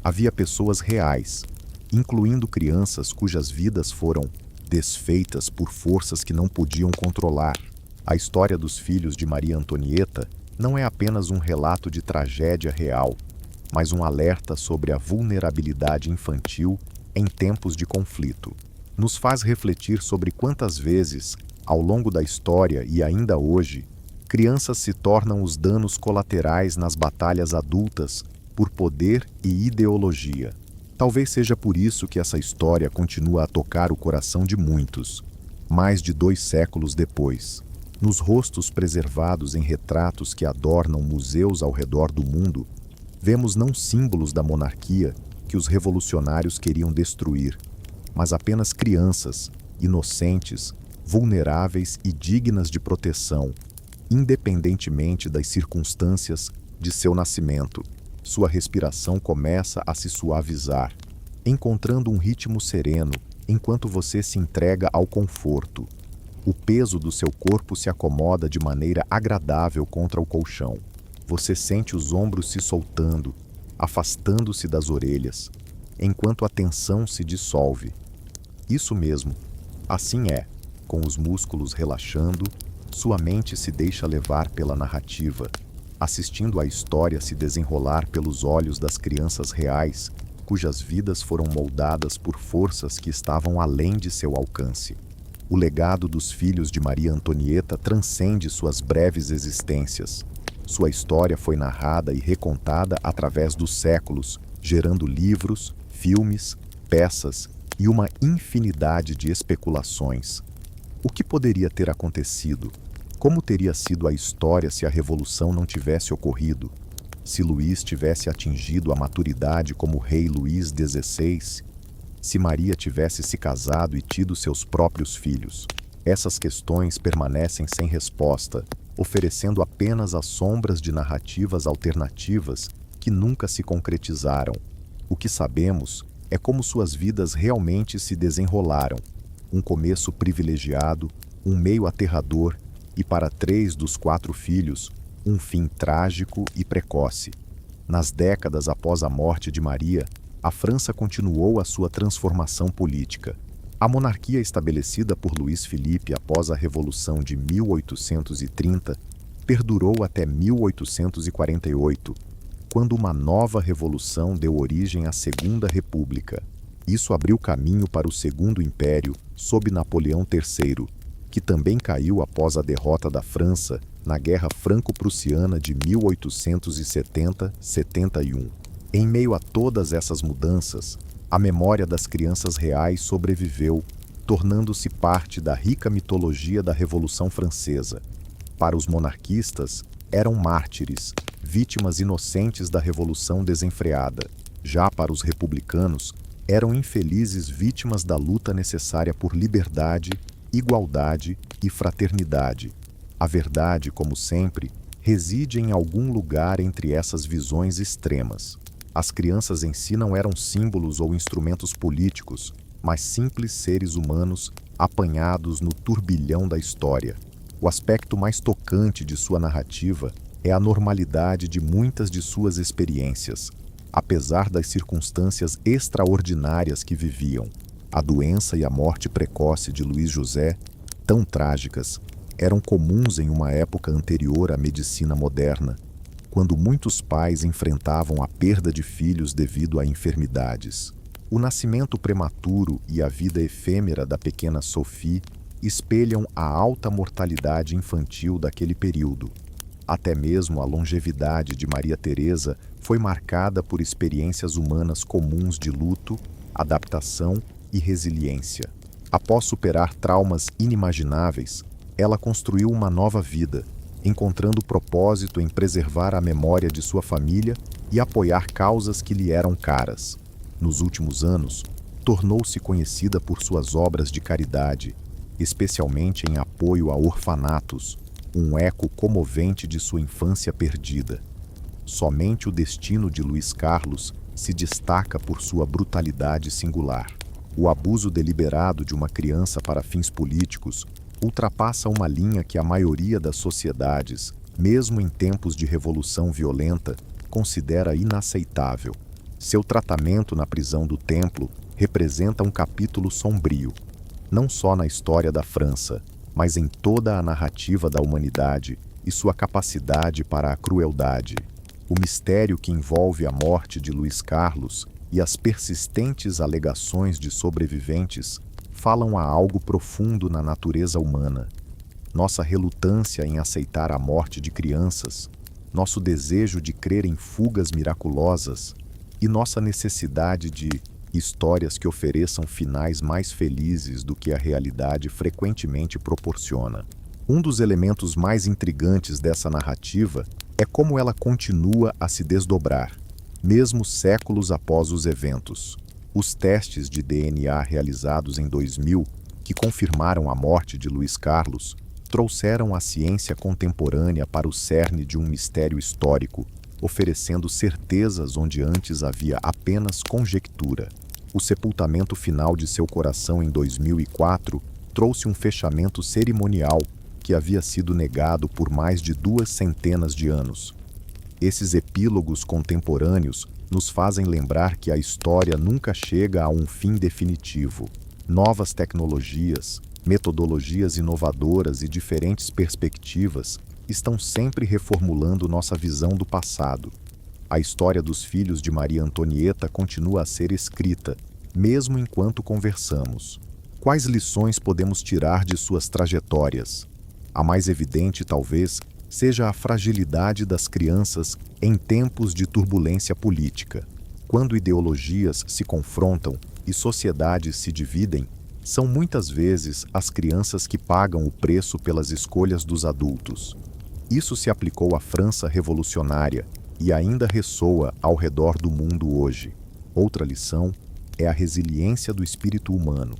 havia pessoas reais, incluindo crianças cujas vidas foram desfeitas por forças que não podiam controlar. A história dos filhos de Maria Antonieta não é apenas um relato de tragédia real, mas um alerta sobre a vulnerabilidade infantil em tempos de conflito. Nos faz refletir sobre quantas vezes, ao longo da história e ainda hoje, crianças se tornam os danos colaterais nas batalhas adultas por poder e ideologia. Talvez seja por isso que essa história continua a tocar o coração de muitos, mais de 2 séculos depois. Nos rostos preservados em retratos que adornam museus ao redor do mundo, vemos não símbolos da monarquia que os revolucionários queriam destruir, mas apenas crianças, inocentes, vulneráveis e dignas de proteção, independentemente das circunstâncias de seu nascimento. Sua respiração começa a se suavizar, encontrando um ritmo sereno enquanto você se entrega ao conforto. O peso do seu corpo se acomoda de maneira agradável contra o colchão. Você sente os ombros se soltando, afastando-se das orelhas, enquanto a tensão se dissolve. Isso mesmo, assim é, com os músculos relaxando, sua mente se deixa levar pela narrativa, assistindo a história se desenrolar pelos olhos das crianças reais, cujas vidas foram moldadas por forças que estavam além de seu alcance. O legado dos filhos de Maria Antonieta transcende suas breves existências. Sua história foi narrada e recontada através dos séculos, gerando livros, filmes, peças e uma infinidade de especulações. O que poderia ter acontecido? Como teria sido a história se a Revolução não tivesse ocorrido? Se Luís tivesse atingido a maturidade como rei Luís XVI? Se Maria tivesse se casado e tido seus próprios filhos? Essas questões permanecem sem resposta, oferecendo apenas as sombras de narrativas alternativas que nunca se concretizaram. O que sabemos é como suas vidas realmente se desenrolaram. Um começo privilegiado, um meio aterrador e, para 3 dos 4 filhos, um fim trágico e precoce. Nas décadas após a morte de Maria, a França continuou a sua transformação política. A monarquia estabelecida por Luís Filipe após a Revolução de 1830 perdurou até 1848, quando uma nova revolução deu origem à Segunda República. Isso abriu caminho para o Segundo Império, sob Napoleão III, que também caiu após a derrota da França na Guerra Franco-Prussiana de 1870-71. Em meio a todas essas mudanças, a memória das crianças reais sobreviveu, tornando-se parte da rica mitologia da Revolução Francesa. Para os monarquistas, eram mártires, vítimas inocentes da Revolução desenfreada. Já para os republicanos, eram infelizes vítimas da luta necessária por liberdade, igualdade e fraternidade. A verdade, como sempre, reside em algum lugar entre essas visões extremas. As crianças em si não eram símbolos ou instrumentos políticos, mas simples seres humanos apanhados no turbilhão da história. O aspecto mais tocante de sua narrativa é a normalidade de muitas de suas experiências, apesar das circunstâncias extraordinárias que viviam. A doença e a morte precoce de Luiz José, tão trágicas, eram comuns em uma época anterior à medicina moderna, quando muitos pais enfrentavam a perda de filhos devido a enfermidades. O nascimento prematuro e a vida efêmera da pequena Sophie espelham a alta mortalidade infantil daquele período. Até mesmo a longevidade de Maria Teresa foi marcada por experiências humanas comuns de luto, adaptação e resiliência. Após superar traumas inimagináveis, ela construiu uma nova vida, encontrando propósito em preservar a memória de sua família e apoiar causas que lhe eram caras. Nos últimos anos, tornou-se conhecida por suas obras de caridade, especialmente em apoio a orfanatos, um eco comovente de sua infância perdida. Somente o destino de Luís Carlos se destaca por sua brutalidade singular. O abuso deliberado de uma criança para fins políticos ultrapassa uma linha que a maioria das sociedades, mesmo em tempos de revolução violenta, considera inaceitável. Seu tratamento na prisão do Templo representa um capítulo sombrio, não só na história da França, mas em toda a narrativa da humanidade e sua capacidade para a crueldade. O mistério que envolve a morte de Luís Carlos e as persistentes alegações de sobreviventes falam a algo profundo na natureza humana. Nossa relutância em aceitar a morte de crianças, nosso desejo de crer em fugas miraculosas e nossa necessidade de histórias que ofereçam finais mais felizes do que a realidade frequentemente proporciona. Um dos elementos mais intrigantes dessa narrativa é como ela continua a se desdobrar, mesmo séculos após os eventos. Os testes de DNA realizados em 2000, que confirmaram a morte de Luís Carlos, trouxeram a ciência contemporânea para o cerne de um mistério histórico, oferecendo certezas onde antes havia apenas conjectura. O sepultamento final de seu coração em 2004 trouxe um fechamento cerimonial que havia sido negado por mais de 200 anos. Esses epílogos contemporâneos nos fazem lembrar que a história nunca chega a um fim definitivo. Novas tecnologias, metodologias inovadoras e diferentes perspectivas estão sempre reformulando nossa visão do passado. A história dos filhos de Maria Antonieta continua a ser escrita, mesmo enquanto conversamos. Quais lições podemos tirar de suas trajetórias? A mais evidente, talvez, seja a fragilidade das crianças em tempos de turbulência política. Quando ideologias se confrontam e sociedades se dividem, são muitas vezes as crianças que pagam o preço pelas escolhas dos adultos. Isso se aplicou à França revolucionária e ainda ressoa ao redor do mundo hoje. Outra lição é a resiliência do espírito humano.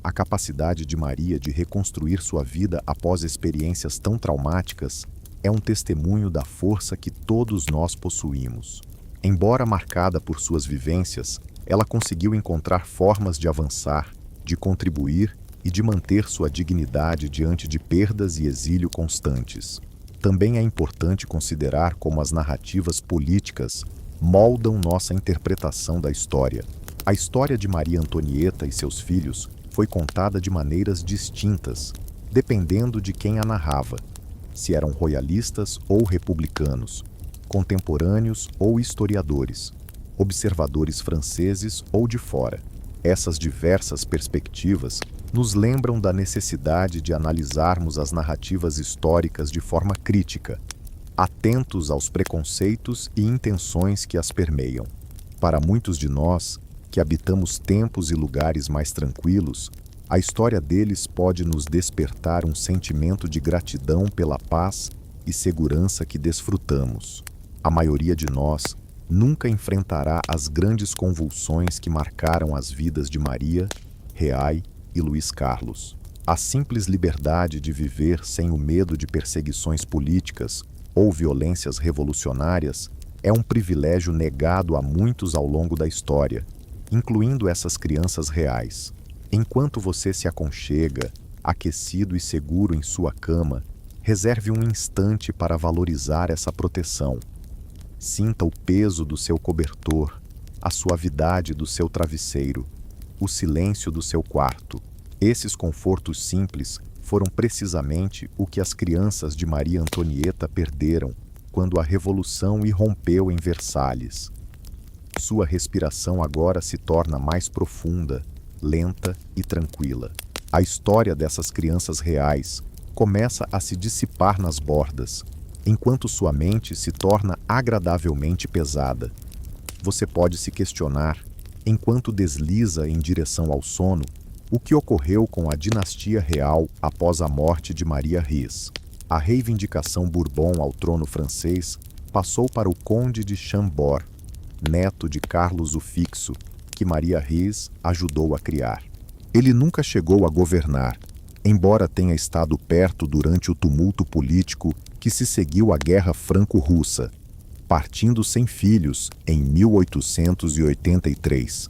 A capacidade de Maria de reconstruir sua vida após experiências tão traumáticas é um testemunho da força que todos nós possuímos. Embora marcada por suas vivências, ela conseguiu encontrar formas de avançar, de contribuir e de manter sua dignidade diante de perdas e exílio constantes. Também é importante considerar como as narrativas políticas moldam nossa interpretação da história. A história de Maria Antonieta e seus filhos foi contada de maneiras distintas, dependendo de quem a narrava, se eram royalistas ou republicanos, contemporâneos ou historiadores, observadores franceses ou de fora. Essas diversas perspectivas nos lembram da necessidade de analisarmos as narrativas históricas de forma crítica, atentos aos preconceitos e intenções que as permeiam. Para muitos de nós, que habitamos tempos e lugares mais tranquilos, a história deles pode nos despertar um sentimento de gratidão pela paz e segurança que desfrutamos. A maioria de nós nunca enfrentará as grandes convulsões que marcaram as vidas de Maria, Reai e Luís Carlos. A simples liberdade de viver sem o medo de perseguições políticas ou violências revolucionárias é um privilégio negado a muitos ao longo da história, incluindo essas crianças reais. Enquanto você se aconchega, aquecido e seguro em sua cama, reserve um instante para valorizar essa proteção. Sinta o peso do seu cobertor, a suavidade do seu travesseiro, o silêncio do seu quarto. Esses confortos simples foram precisamente o que as crianças de Maria Antonieta perderam quando a Revolução irrompeu em Versalhes. Sua respiração agora se torna mais profunda, lenta e tranquila. A história dessas crianças reais começa a se dissipar nas bordas, enquanto sua mente se torna agradavelmente pesada. Você pode se questionar, enquanto desliza em direção ao sono, o que ocorreu com a dinastia real após a morte de Maria Ries. A reivindicação Bourbon ao trono francês passou para o conde de Chambord, neto de Carlos o Fixo, que Maria Ries ajudou a criar. Ele nunca chegou a governar, embora tenha estado perto durante o tumulto político que se seguiu à Guerra Franco-Russa, partindo sem filhos em 1883.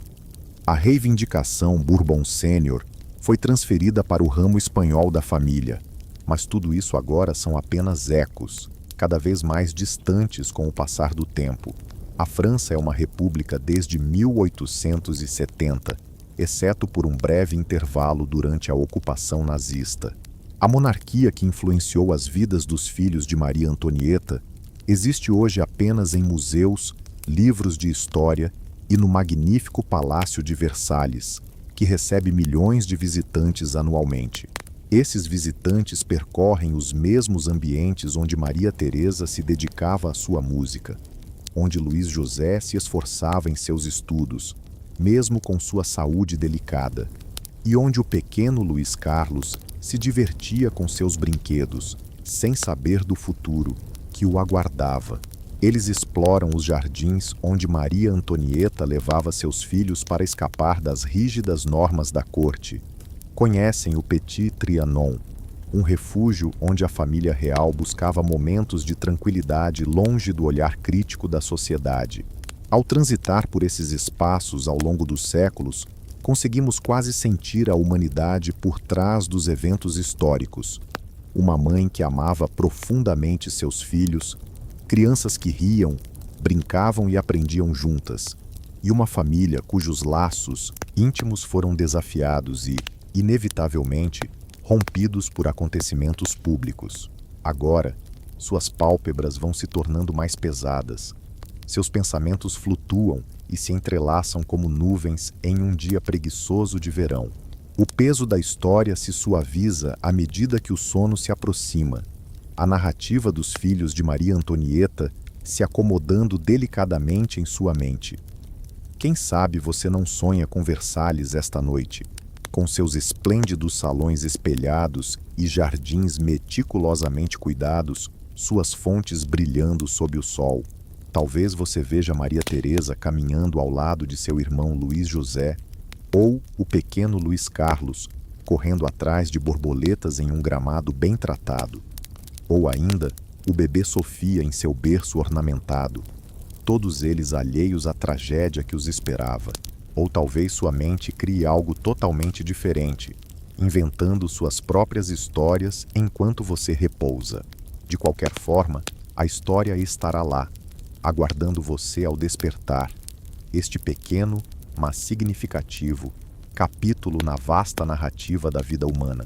A reivindicação Bourbon Sênior foi transferida para o ramo espanhol da família, mas tudo isso agora são apenas ecos, cada vez mais distantes com o passar do tempo. A França é uma república desde 1870, exceto por um breve intervalo durante a ocupação nazista. A monarquia que influenciou as vidas dos filhos de Maria Antonieta existe hoje apenas em museus, livros de história e no magnífico Palácio de Versalhes, que recebe milhões de visitantes anualmente. Esses visitantes percorrem os mesmos ambientes onde Maria Teresa se dedicava à sua música, onde Luís José se esforçava em seus estudos, mesmo com sua saúde delicada, e onde o pequeno Luís Carlos se divertia com seus brinquedos, sem saber do futuro que o aguardava. Eles exploram os jardins onde Maria Antonieta levava seus filhos para escapar das rígidas normas da corte. Conhecem o Petit Trianon, um refúgio onde a família real buscava momentos de tranquilidade longe do olhar crítico da sociedade. Ao transitar por esses espaços ao longo dos séculos, conseguimos quase sentir a humanidade por trás dos eventos históricos. Uma mãe que amava profundamente seus filhos, crianças que riam, brincavam e aprendiam juntas, e uma família cujos laços íntimos foram desafiados e, inevitavelmente, rompidos por acontecimentos públicos. Agora, suas pálpebras vão se tornando mais pesadas. Seus pensamentos flutuam e se entrelaçam como nuvens em um dia preguiçoso de verão. O peso da história se suaviza à medida que o sono se aproxima. A narrativa dos filhos de Maria Antonieta se acomodando delicadamente em sua mente. Quem sabe você não sonha com Versalhes esta noite, com seus esplêndidos salões espelhados e jardins meticulosamente cuidados, suas fontes brilhando sob o sol. Talvez você veja Maria Teresa caminhando ao lado de seu irmão Luís José, ou o pequeno Luís Carlos correndo atrás de borboletas em um gramado bem tratado, ou ainda o bebê Sofia em seu berço ornamentado, todos eles alheios à tragédia que os esperava. Ou talvez sua mente crie algo totalmente diferente, inventando suas próprias histórias enquanto você repousa. De qualquer forma, a história estará lá, aguardando você ao despertar. Este pequeno, mas significativo, capítulo na vasta narrativa da vida humana.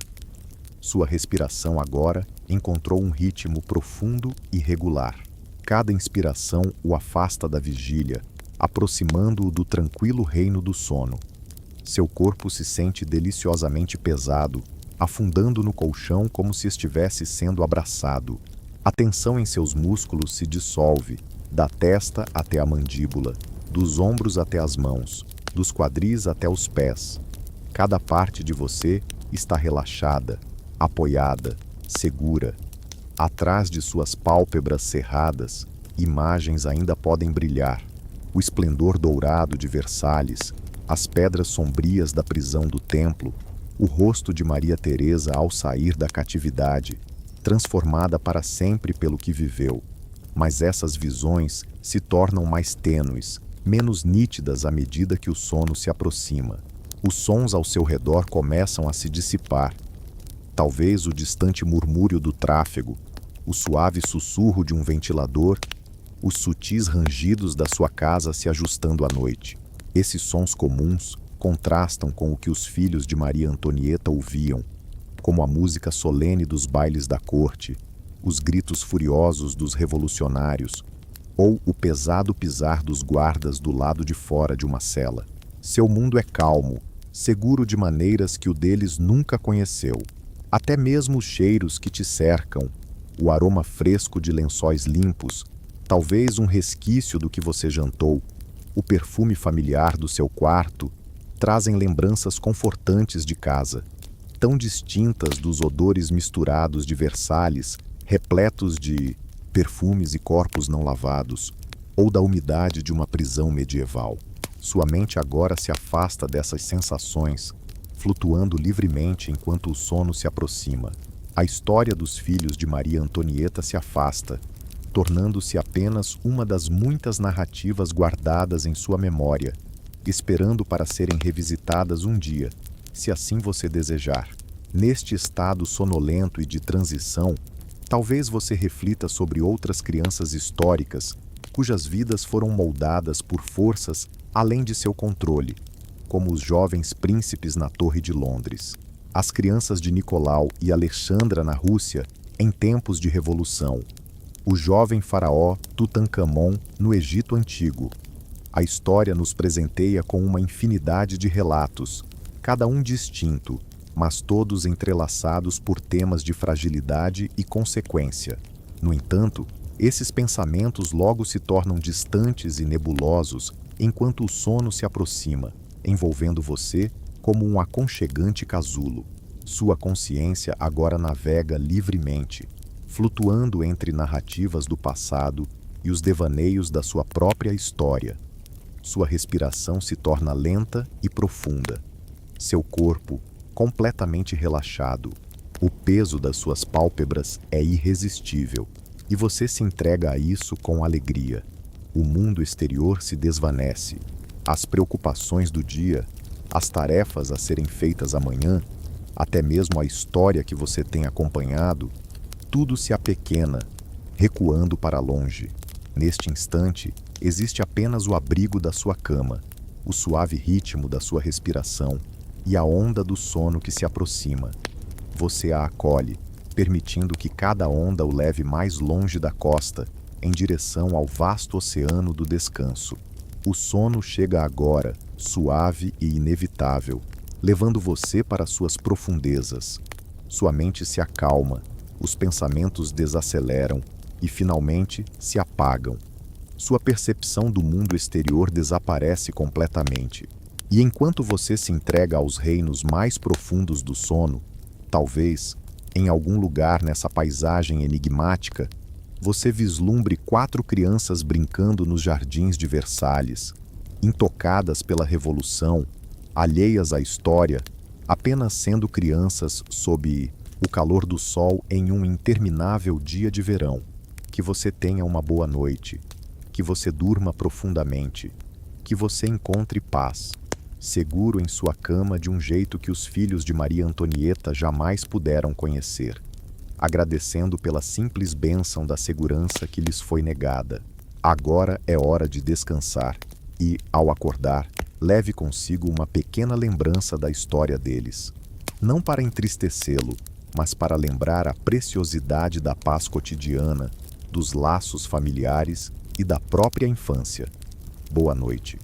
Sua respiração agora encontrou um ritmo profundo e regular. Cada inspiração o afasta da vigília, aproximando-o do tranquilo reino do sono. Seu corpo se sente deliciosamente pesado, afundando no colchão como se estivesse sendo abraçado. A tensão em seus músculos se dissolve, da testa até a mandíbula, dos ombros até as mãos, dos quadris até os pés. Cada parte de você está relaxada, apoiada, segura. Atrás de suas pálpebras cerradas, imagens ainda podem brilhar. O esplendor dourado de Versalhes, as pedras sombrias da prisão do templo, o rosto de Maria Teresa ao sair da catividade, transformada para sempre pelo que viveu. Mas essas visões se tornam mais tênues, menos nítidas à medida que o sono se aproxima. Os sons ao seu redor começam a se dissipar. Talvez o distante murmúrio do tráfego, o suave sussurro de um ventilador, os sutis rangidos da sua casa se ajustando à noite. Esses sons comuns contrastam com o que os filhos de Maria Antonieta ouviam, como a música solene dos bailes da corte, os gritos furiosos dos revolucionários, ou o pesado pisar dos guardas do lado de fora de uma cela. Seu mundo é calmo, seguro de maneiras que o deles nunca conheceu. Até mesmo os cheiros que te cercam, o aroma fresco de lençóis limpos, talvez um resquício do que você jantou, o perfume familiar do seu quarto, trazem lembranças confortantes de casa, tão distintas dos odores misturados de Versalhes, repletos de perfumes e corpos não lavados, ou da umidade de uma prisão medieval. Sua mente agora se afasta dessas sensações, flutuando livremente enquanto o sono se aproxima. A história dos filhos de Maria Antonieta se afasta, tornando-se apenas uma das muitas narrativas guardadas em sua memória, esperando para serem revisitadas um dia, se assim você desejar. Neste estado sonolento e de transição, talvez você reflita sobre outras crianças históricas cujas vidas foram moldadas por forças além de seu controle, como os jovens príncipes na Torre de Londres, as crianças de Nicolau e Alexandra na Rússia em tempos de revolução, o jovem faraó Tutankhamon no Egito Antigo. A história nos presenteia com uma infinidade de relatos, cada um distinto, mas todos entrelaçados por temas de fragilidade e consequência. No entanto, esses pensamentos logo se tornam distantes e nebulosos enquanto o sono se aproxima, envolvendo você como um aconchegante casulo. Sua consciência agora navega livremente, flutuando entre narrativas do passado e os devaneios da sua própria história. Sua respiração se torna lenta e profunda. Seu corpo, completamente relaxado. O peso das suas pálpebras é irresistível, e você se entrega a isso com alegria. O mundo exterior se desvanece. As preocupações do dia, as tarefas a serem feitas amanhã, até mesmo a história que você tem acompanhado, tudo se apequena, recuando para longe. Neste instante, existe apenas o abrigo da sua cama, o suave ritmo da sua respiração e a onda do sono que se aproxima. Você a acolhe, permitindo que cada onda o leve mais longe da costa, em direção ao vasto oceano do descanso. O sono chega agora, suave e inevitável, levando você para suas profundezas. Sua mente se acalma, os pensamentos desaceleram e finalmente se apagam. Sua percepção do mundo exterior desaparece completamente. E enquanto você se entrega aos reinos mais profundos do sono, talvez, em algum lugar nessa paisagem enigmática, você vislumbre 4 crianças brincando nos jardins de Versalhes, intocadas pela revolução, alheias à história, apenas sendo crianças sob o calor do sol em um interminável dia de verão. Que você tenha uma boa noite, que você durma profundamente, que você encontre paz, seguro em sua cama de um jeito que os filhos de Maria Antonieta jamais puderam conhecer, agradecendo pela simples bênção da segurança que lhes foi negada. Agora é hora de descansar e, ao acordar, leve consigo uma pequena lembrança da história deles. Não para entristecê-lo, mas para lembrar a preciosidade da paz cotidiana, dos laços familiares e da própria infância. Boa noite.